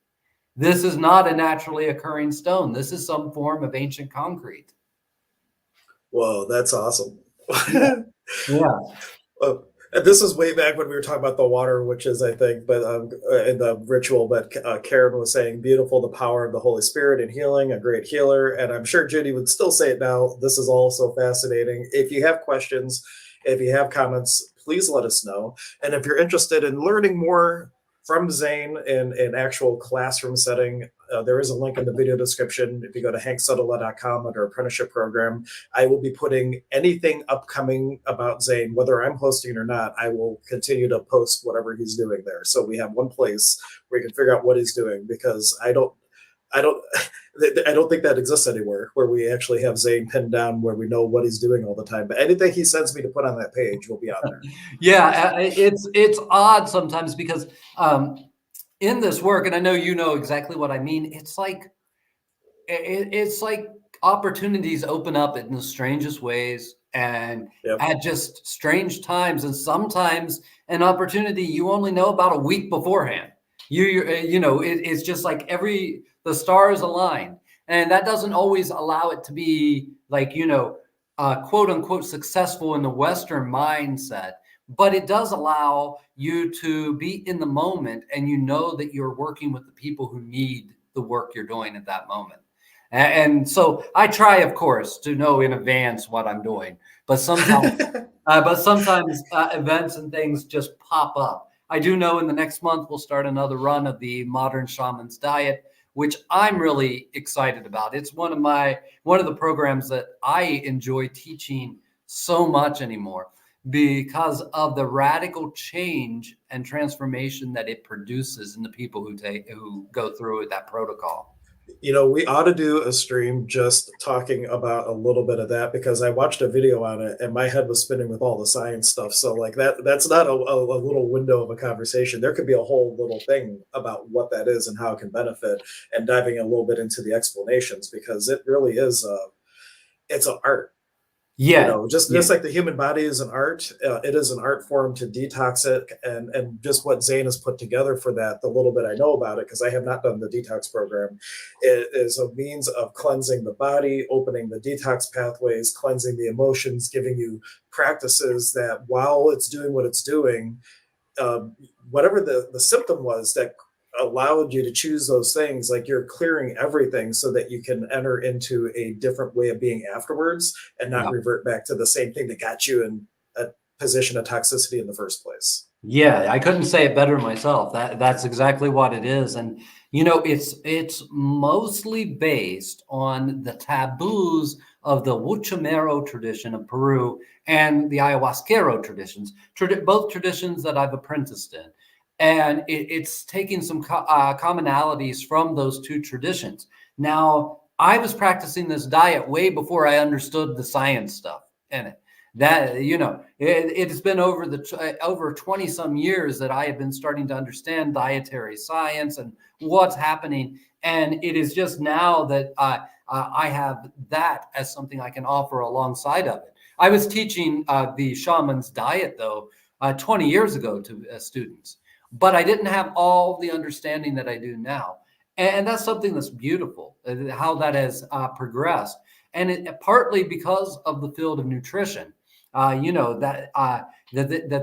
This is not a naturally occurring stone. This is some form of ancient concrete. Whoa, that's awesome. Yeah. Yeah. And this is way back when we were talking about the water witches, I think, but in the ritual. But Karen was saying, "Beautiful, the power of the Holy Spirit in healing, a great healer." And I'm sure Judy would still say it now. This is all so fascinating. If you have questions, if you have comments, please let us know. And if you're interested in learning more from Zane in an actual classroom setting, there is a link in the video description. If you go to hanksutala.com under apprenticeship program, I will be putting anything upcoming about Zane, whether I'm hosting it or not. I will continue to post whatever he's doing there. So we have one place where you can figure out what he's doing, because I don't think that exists anywhere where we actually have Zane pinned down where we know what he's doing all the time. But anything he sends me to put on that page will be on there. Yeah, it's odd sometimes because in this work, and I know you know exactly what I mean. It's like opportunities open up in the strangest ways and Yep. at just strange times, and sometimes an opportunity you only know about a week beforehand. You know, it's just like the stars align, and that doesn't always allow it to be like, quote unquote successful in the Western mindset, but it does allow you to be in the moment, and you know that you're working with the people who need the work you're doing at that moment. And so I try, of course, to know in advance what I'm doing, but sometimes, events and things just pop up. I do know in the next month we'll start another run of the Modern Shaman's Diet, which I'm really excited about. It's one of the programs that I enjoy teaching so much anymore because of the radical change and transformation that it produces in the people who go through that protocol. We ought to do a stream just talking about a little bit of that, because I watched a video on it and my head was spinning with all the science stuff. So like that's not a little window of a conversation. There could be a whole little thing about what that is and how it can benefit, and diving a little bit into the explanations, because it really is it's an art. Yeah. Just like the human body is an art, it is an art form to detox it, and just what Zane has put together for that, the little bit I know about it, because I have not done the detox program, it is a means of cleansing the body, opening the detox pathways, cleansing the emotions, giving you practices that while it's doing what it's doing, whatever the symptom was that allowed you to choose those things, like you're clearing everything so that you can enter into a different way of being afterwards, and not revert back to the same thing that got you in a position of toxicity in the first place. Yeah, I couldn't say it better myself. That's exactly what it is. And it's mostly based on the taboos of the Huachumero tradition of Peru and the Ayahuasquero traditions, both traditions that I've apprenticed in. And it's taking some commonalities from those two traditions. Now, I was practicing this diet way before I understood the science stuff in it. That it has been over 20 some years that I have been starting to understand dietary science and what's happening, and it is just now that I have that as something I can offer alongside of it. I was teaching the shaman's diet though 20 years ago to students, but I didn't have all the understanding that I do now, and that's something that's beautiful how that has progressed, and it partly because of the field of nutrition. That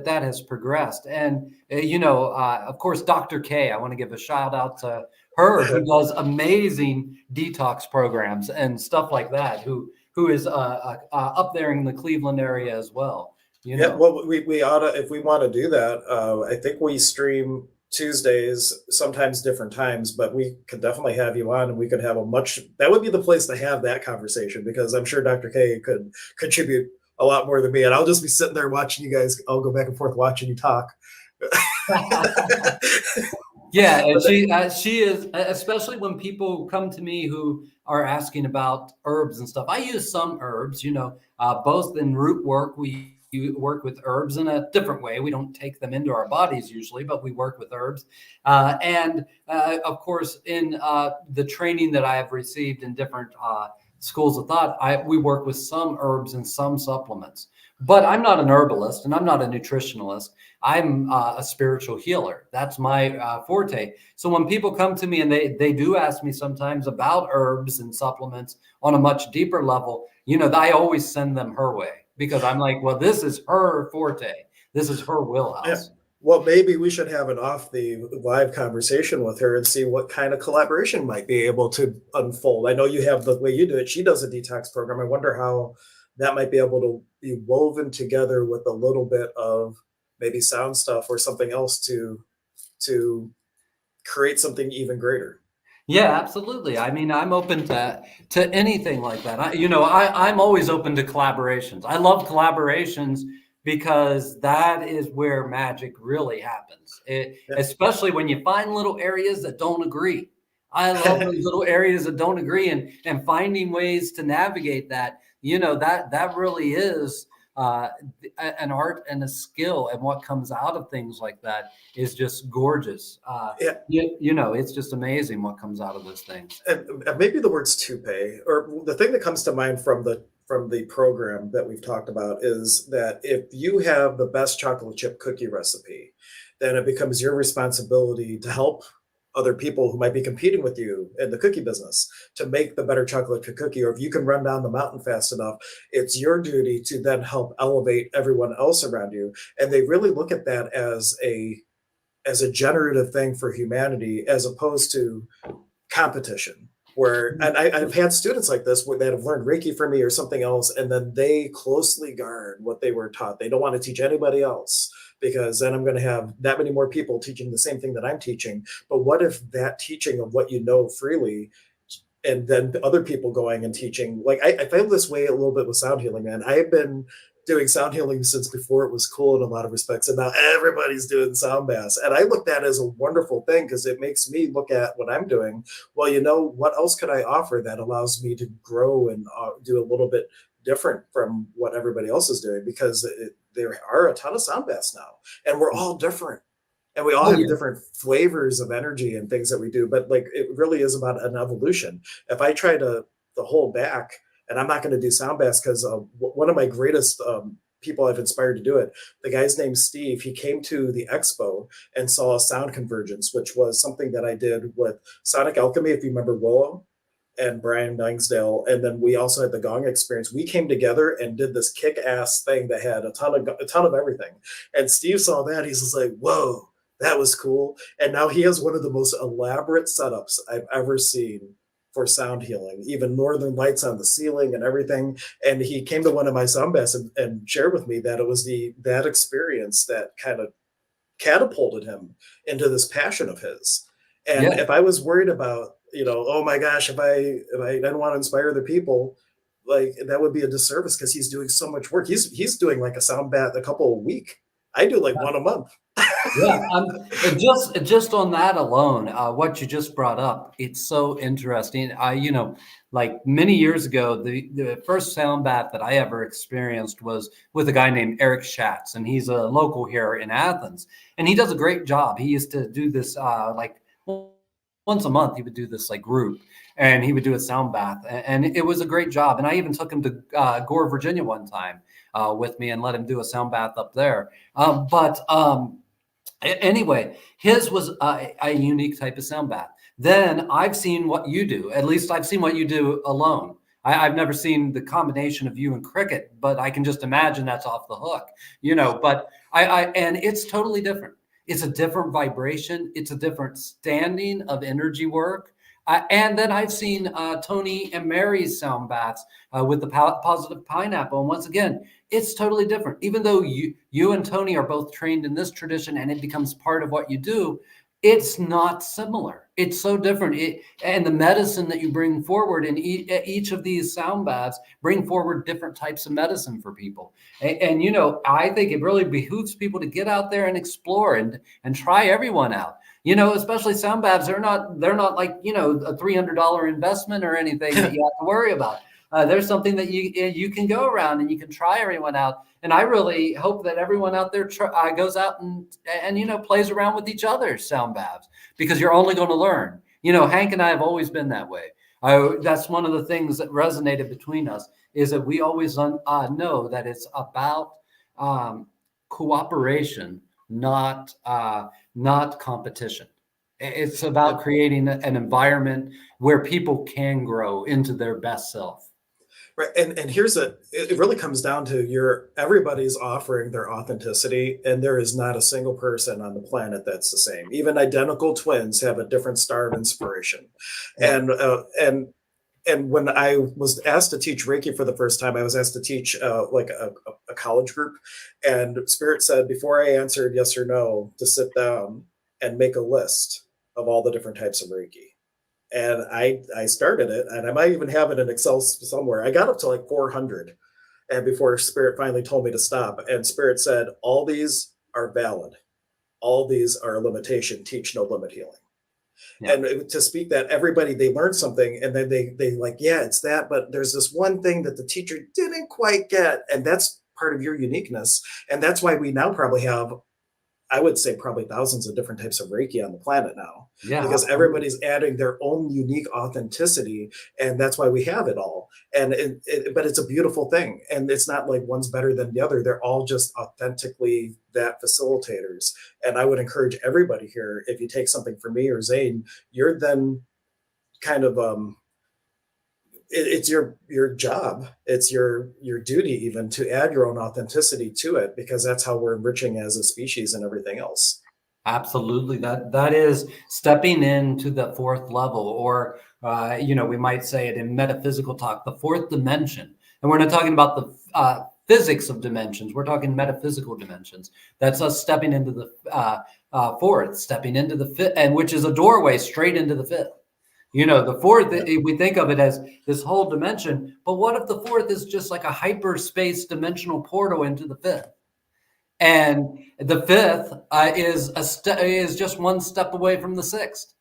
has progressed. And, of course, Dr. K, I want to give a shout out to her, who does amazing detox programs and stuff like that, who is up there in the Cleveland area as well. Yeah, well, we ought to, if we want to do that. I think we stream Tuesdays, sometimes different times, but we could definitely have you on, and we could have that would be the place to have that conversation, because I'm sure Dr. K could contribute a lot more than me, and I'll just be sitting there watching you guys. I'll go back and forth watching you talk. Yeah, and she is, especially when people come to me who are asking about herbs and stuff. I use some herbs, both in root work. We work with herbs in a different way. We don't take them into our bodies usually, but we work with herbs. Of course, in the training that I have received in different schools of thought, we work with some herbs and some supplements. But I'm not an herbalist and I'm not a nutritionalist. I'm a spiritual healer. That's my forte. So when people come to me and they do ask me sometimes about herbs and supplements on a much deeper level, I always send them her way, because I'm like, well, this is her forte. This is her wheelhouse. Yeah. Well, maybe we should have an off the live conversation with her and see what kind of collaboration might be able to unfold. I know you have the way you do it. She does a detox program. I wonder how that might be able to be woven together with a little bit of maybe sound stuff or something else to create something even greater. Yeah, absolutely. I mean, I'm open to anything like that. I'm always open to collaborations. I love collaborations because that is where magic really happens. Yeah. Especially when you find little areas that don't agree. I love those little areas that don't agree, and finding ways to navigate that. That really is an art and a skill, and what comes out of things like that is just gorgeous. Yeah. It's just amazing what comes out of those things. And maybe the words toupee, or the thing that comes to mind from the program that we've talked about, is that if you have the best chocolate chip cookie recipe, then it becomes your responsibility to help other people who might be competing with you in the cookie business to make the better chocolate chip cookie. Or if you can run down the mountain fast enough, it's your duty to then help elevate everyone else around you. And they really look at that as a generative thing for humanity, as opposed to competition. Where, and I've had students like this where that have learned Reiki from me or something else, and then they closely guard what they were taught. They don't want to teach anybody else, because then I'm going to have that many more people teaching the same thing that I'm teaching. But what if that teaching of what you know freely, and then other people going and teaching? Like I feel this way a little bit with sound healing, man. I've been doing sound healing since before it was cool in a lot of respects, and now everybody's doing sound baths, and I look at it as a wonderful thing, because it makes me look at what I'm doing. Well, what else could I offer that allows me to grow and do a little bit different from what everybody else is doing? Because there are a ton of sound baths now, and we're all different, and we all have different flavors of energy and things that we do. But like, it really is about an evolution. If I try to hold back, and I'm not going to do sound baths, because one of my greatest people I've inspired to do it, the guy's name's Steve. He came to the expo and saw a sound convergence, which was something that I did with Sonic Alchemy, if you remember Willow and Brian Langsdale. And then we also had the Gong experience. We came together and did this kick-ass thing that had a ton of everything. And Steve saw that. He's just like, whoa, that was cool. And now he has one of the most elaborate setups I've ever seen for sound healing, even northern lights on the ceiling and everything. And he came to one of my sound baths and shared with me that it was that experience that kind of catapulted him into this passion of his. And if I was worried about, oh my gosh, if I didn't want to inspire other people, like, that would be a disservice, because he's doing so much work. He's doing like a sound bath a couple a week. I do like one a month. Yeah, just on that alone, what you just brought up, it's so interesting. Like many years ago, the first sound bath that I ever experienced was with a guy named Eric Schatz, and he's a local here in Athens, and he does a great job. He used to do this like once a month. He would do this like group, and he would do a sound bath, and it was a great job. And I even took him to Gore, Virginia one time with me, and let him do a sound bath up there. Anyway, his was a unique type of sound bath. Then I've seen what you do. At least I've seen what you do alone. I've never seen the combination of you and cricket, but I can just imagine that's off the hook, But and it's totally different. It's a different vibration. It's a different standing of energy work. And then I've seen Tony and Mary's sound baths with the positive pineapple. And once again, it's totally different. Even though you and Tony are both trained in this tradition and it becomes part of what you do, it's not similar. It's so different. And the medicine that you bring forward in each of these sound baths bring forward different types of medicine for people. And I think it really behooves people to get out there and explore and try everyone out. Especially sound baths, they're not like, a $300 investment or anything that you have to worry about. there's something that you can go around and you can try everyone out. And I really hope that everyone out there goes out and plays around with each other's sound baths, because you're only going to learn. Hank and I have always been that way. That's one of the things that resonated between us, is that we always know that it's about cooperation, not competition. It's about creating an environment where people can grow into their best self. Right. And it really comes down to everybody's offering their authenticity, and there is not a single person on the planet that's the same. Even identical twins have a different star of inspiration. Yeah. And when I was asked to teach Reiki for the first time, I was asked to teach like a college group, and Spirit said, before I answered yes or no, to sit down and make a list of all the different types of Reiki. And I started it, and I might even have it in Excel somewhere. I got up to like 400, and before Spirit finally told me to stop. And Spirit said, all these are valid. All these are a limitation. Teach no limit healing. Yeah. And to speak that, everybody, they learn something, and then they like, yeah, it's that, but there's this one thing that the teacher didn't quite get, and that's part of your uniqueness. And that's why we now probably have, I would say, probably thousands of different types of Reiki on the planet now. Yeah, because absolutely. Everybody's adding their own unique authenticity, and that's why we have it all. And but it's a beautiful thing, and it's not like one's better than the other. They're all just authentically that facilitators. And I would encourage everybody here, if you take something from me or Zane, you're then kind of it's your job, it's your duty even to add your own authenticity to it, because that's how we're enriching as a species and everything else. Absolutely. That is stepping into the fourth level, or we might say it in metaphysical talk, the fourth dimension. And we're not talking about the physics of dimensions. We're talking metaphysical dimensions. That's us stepping into the fourth, stepping into the fifth, and which is a doorway straight into the fifth. The fourth, we think of it as this whole dimension, but what if the fourth is just like a hyperspace dimensional portal into the fifth? And the fifth is just one step away from the sixth,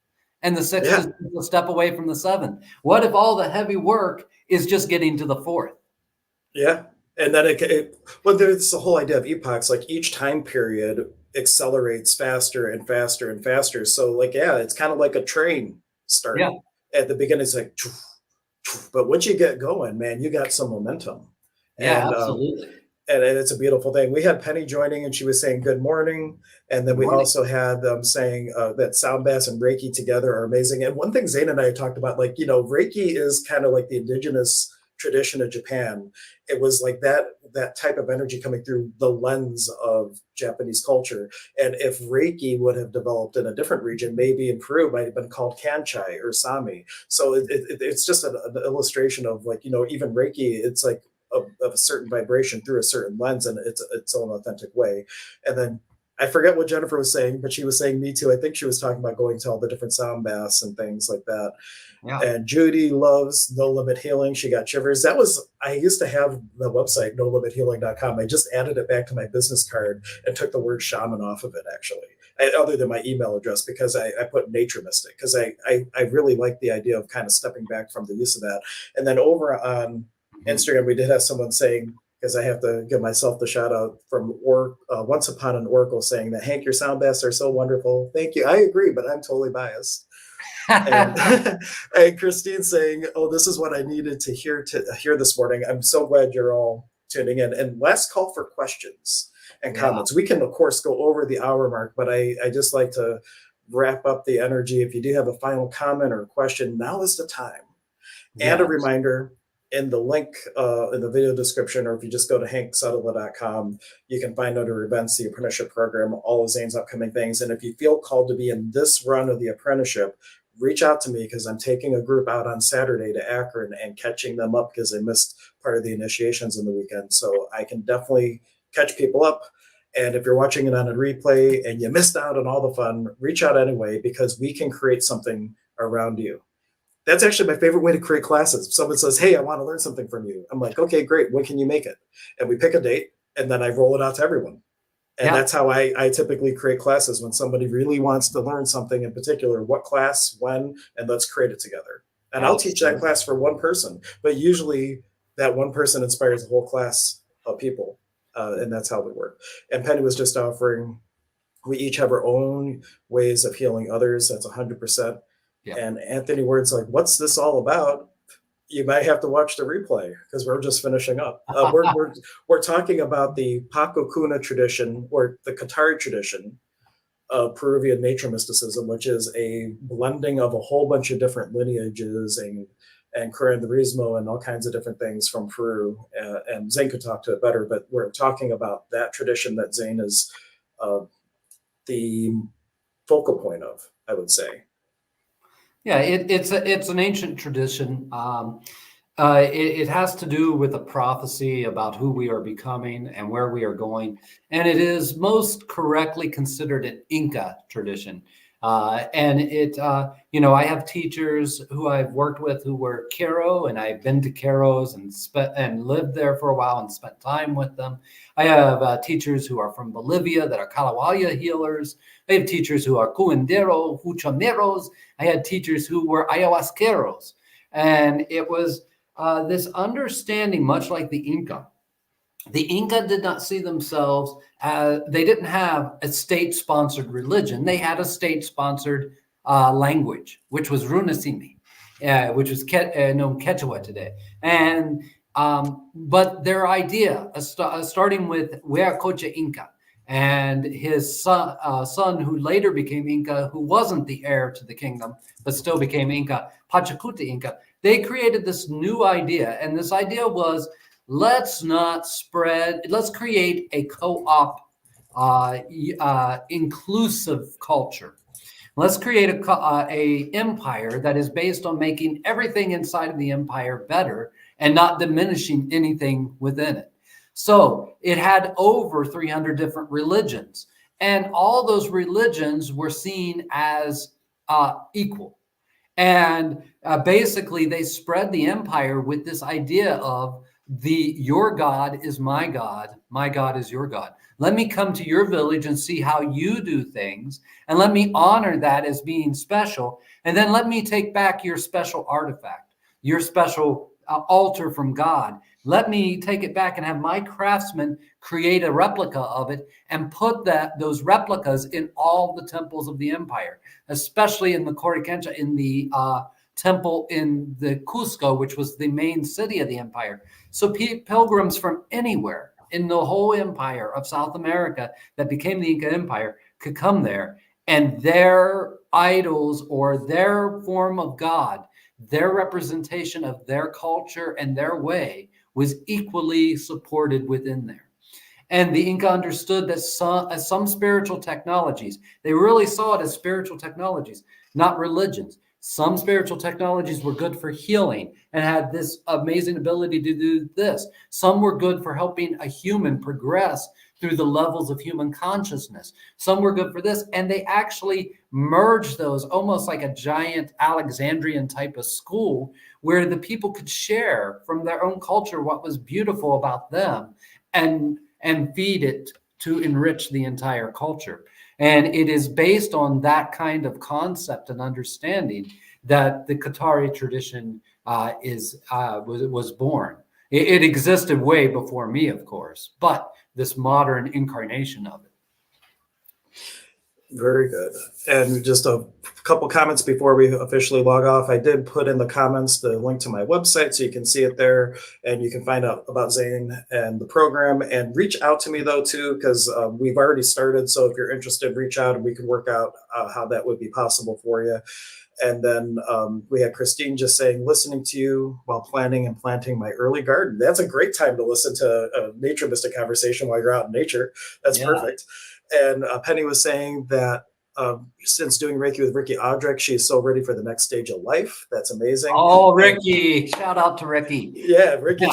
and the sixth is a step away from the seventh. What if all the heavy work is just getting to the fourth? Yeah, and then there's the whole idea of epochs. Like each time period accelerates faster and faster and faster. So like, it's kind of like a train starting. Yeah. At the beginning, it's like, but once you get going, man, you got some momentum. Yeah, and, absolutely. And it's a beautiful thing. We had Penny joining, and she was saying good morning. And then we also had them saying that sound baths and Reiki together are amazing. And one thing Zane and I talked about, like, Reiki is kind of like the indigenous tradition of Japan. It was like that type of energy coming through the lens of Japanese culture. And if Reiki would have developed in a different region, maybe in Peru, it might have been called Kanchai or Sami. So it's just an illustration of, like, even Reiki, it's like of a certain vibration through a certain lens, and it's its own authentic way. And then I forget what Jennifer was saying, but she was saying me too. I think she was talking about going to all the different sound baths and things like that. Yeah. And Judy loves No Limit Healing. She got shivers. I used to have the website, nolimithealing.com. I just added it back to my business card and took the word shaman off of it, actually, other than my email address, because I put nature mystic, because I really like the idea of kind of stepping back from the use of that. And then over on Instagram, we did have someone saying, because I have to give myself the shout out from Once Upon an Oracle, saying that, Hank, your sound baths are so wonderful. Thank you. I agree, but I'm totally biased. And Christine saying, oh, this is what I needed to hear this morning. I'm so glad you're all tuning in. And last call for questions and comments. We can, of course, go over the hour mark, but I just like to wrap up the energy. If you do have a final comment or question, now is the time. Yes. And a reminder, in the link in the video description, or if you just go to hanksutherland.com, you can find under events, the apprenticeship program, all of Zane's upcoming things. And if you feel called to be in this run of the apprenticeship, reach out to me, because I'm taking a group out on Saturday to Akron and catching them up, because they missed part of the initiations in the weekend. So I can definitely catch people up. And if you're watching it on a replay and you missed out on all the fun, reach out anyway, because we can create something around you. That's actually my favorite way to create classes. If someone says, hey, I want to learn something from you, I'm like, okay, great. When can you make it? And we pick a date, and then I roll it out to everyone. And that's how I typically create classes, when somebody really wants to learn something in particular. What class, when, and let's create it together. And I'll teach that Absolutely. class for one person, but usually that one person inspires a whole class of people. And that's how we work. And Penny was just offering, we each have our own ways of healing others. That's 100%. Yeah. And Anthony Ward's like, what's this all about? You might have to watch the replay because we're just finishing up. We're talking about the Paco Cuna tradition or the Katari tradition of Peruvian nature mysticism, which is a blending of a whole bunch of different lineages and curanderismo and all kinds of different things from Peru. And Zane could talk to it better, but we're talking about that tradition that Zane is uh, the focal point of, I would say. Yeah, it's an ancient tradition. It has to do with a prophecy about who we are becoming and where we are going, and it is most correctly considered an Inca tradition. And I have teachers who I've worked with who were Quero, and I've been to Queros and lived there for a while and spent time with them. I have teachers who are from Bolivia that are Kalawaya healers. I have teachers who are Cuendero, Huchameros. I had teachers who were ayahuasqueros. And it was this understanding, much like the Inca. The Inca did not see themselves as, they didn't have a state-sponsored religion. They had a state-sponsored language, which was Runasimi, which was known Quechua today. And but their idea, starting with Huacocha Inca, and his son, who later became Inca, who wasn't the heir to the kingdom, but still became Inca, Pachacuti Inca, they created this new idea. And this idea was, let's create a co-op inclusive culture. Let's create a empire that is based on making everything inside of the empire better and not diminishing anything within it. So it had over 300 different religions, and all those religions were seen as equal. And basically, they spread the empire with this idea of your God is my God is your God. Let me come to your village and see how you do things, and let me honor that as being special. And then let me take back your special artifact, your special altar from God. Let me take it back and have my craftsmen create a replica of it and put those replicas in all the temples of the empire, especially in the Coricancha, in the temple in the Cusco, which was the main city of the empire. So pilgrims from anywhere in the whole empire of South America that became the Inca Empire could come there, and their idols or their form of God, their representation of their culture and their way was equally supported within there. And the Inca understood that some spiritual technologies, they really saw it as spiritual technologies, not religions. Some spiritual technologies were good for healing and had this amazing ability to do this. Some were good for helping a human progress through the levels of human consciousness. Some were good for this. And they actually merged those almost like a giant Alexandrian type of school where the people could share from their own culture what was beautiful about them and feed it to enrich the entire culture. And it is based on that kind of concept and understanding that the Katari tradition was born. It existed way before me, of course, but this modern incarnation of it. Very good. And just a couple comments before we officially log off. I did put in the comments the link to my website so you can see it there and you can find out about Zane and the program, and reach out to me though too, because we've already started. So if you're interested, reach out and we can work out how that would be possible for you. And then we had Christine just saying, listening to you while planning and planting my early garden. That's a great time to listen to a nature mystic conversation while you're out in nature. That's perfect. And Penny was saying that since doing Reiki with Ricky Odrick, she's so ready for the next stage of life. That's amazing. Oh, Ricky! And shout out to Ricky. Yeah, Ricky.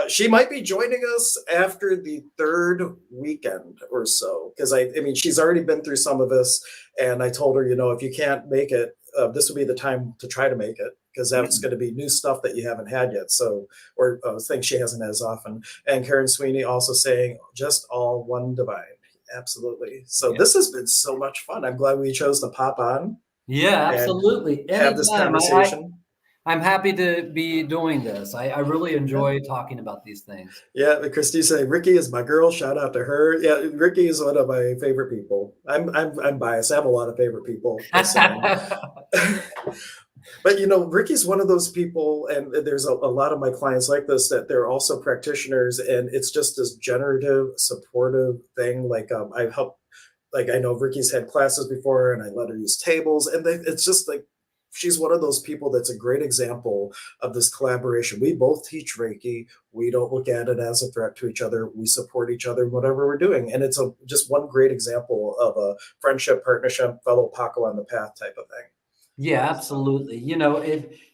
She might be joining us after the third weekend or so, because I mean she's already been through some of this, and I told her, if you can't make it, this would be the time to try to make it, because that's going to be new stuff that you haven't had yet. So, or things she hasn't had as often. And Karen Sweeney also saying, just all one divine. Absolutely. So this has been so much fun. I'm glad we chose to pop on. Yeah, absolutely. Have this conversation. I'm happy to be doing this. I really enjoy talking about these things. Yeah, Christy's saying Ricky is my girl. Shout out to her. Yeah, Ricky is one of my favorite people. I'm biased. I have a lot of favorite people. Just saying. But Ricky's one of those people, and there's a lot of my clients like this that they're also practitioners, and it's just this generative, supportive thing. Like I help, like I know Ricky's had classes before, and I let her use tables, and it's just like she's one of those people that's a great example of this collaboration. We both teach Reiki. We don't look at it as a threat to each other. We support each other in whatever we're doing, and it's just one great example of a friendship, partnership, fellow Paco on the path type of thing. Yeah, So, absolutely.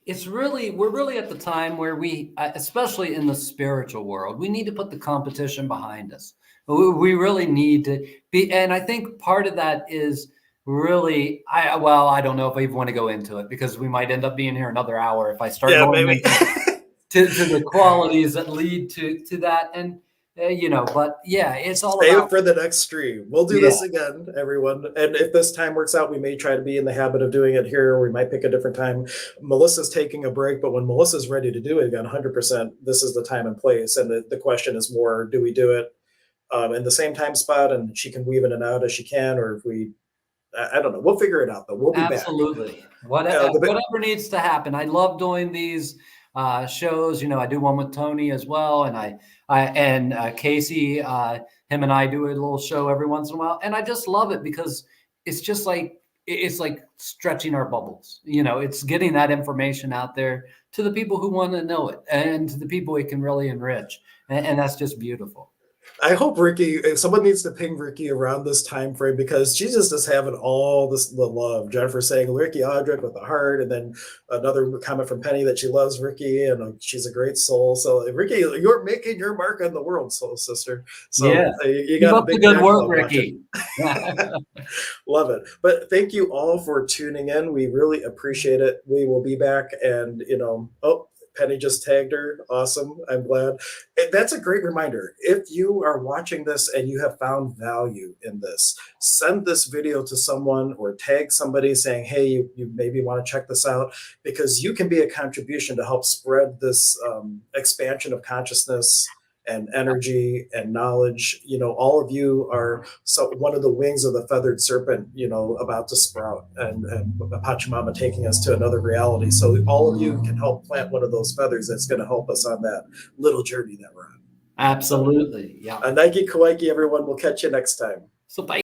It's really, we're really at the time where we, especially in the spiritual world, we need to put the competition behind us. We really need to be, and I think part of that is really, well, I don't know if I even want to go into it because we might end up being here another hour if I start yeah, going maybe. into to the qualities that lead to that, and but yeah, it's all Save it about for the next stream. We'll do yeah. this again, everyone. And if this time works out, we may try to be in the habit of doing it here, or we might pick a different time. Melissa's taking a break, but when Melissa's ready to do it again, 100%, this is the time and place. And the question is more, do we do it in the same time spot and she can weave in and out as she can, or if I don't know. We'll figure it out, though. We'll be back. Absolutely. Whatever needs to happen. I love doing these shows. I do one with Tony as well, and Casey. Him and I do a little show every once in a while, and I just love it because it's just like it's like stretching our bubbles. It's getting that information out there to the people who want to know it, and to the people it can really enrich, and that's just beautiful. I hope Ricky, someone needs to ping Ricky around this time frame because she's just having all the love. Jennifer saying Ricky Audrick with a heart, and then another comment from Penny that she loves Ricky and she's a great soul. So Ricky, you're making your mark on the world, soul sister. So Yeah. you Keep got a up the big good fan work, club Ricky. watching. Love it. But thank you all for tuning in. We really appreciate it. We will be back, and oh, Penny just tagged her. Awesome. I'm glad. That's a great reminder. If you are watching this and you have found value in this, send this video to someone or tag somebody saying, hey, you maybe want to check this out, because you can be a contribution to help spread this expansion of consciousness and energy and knowledge. All of you are one of the wings of the feathered serpent, about to sprout, and Pachamama taking us to another reality. So all of you can help plant one of those feathers that's going to help us on that little journey that we're on. Absolutely. So, Nike Kawaii, everyone. We'll catch you next time. So bye.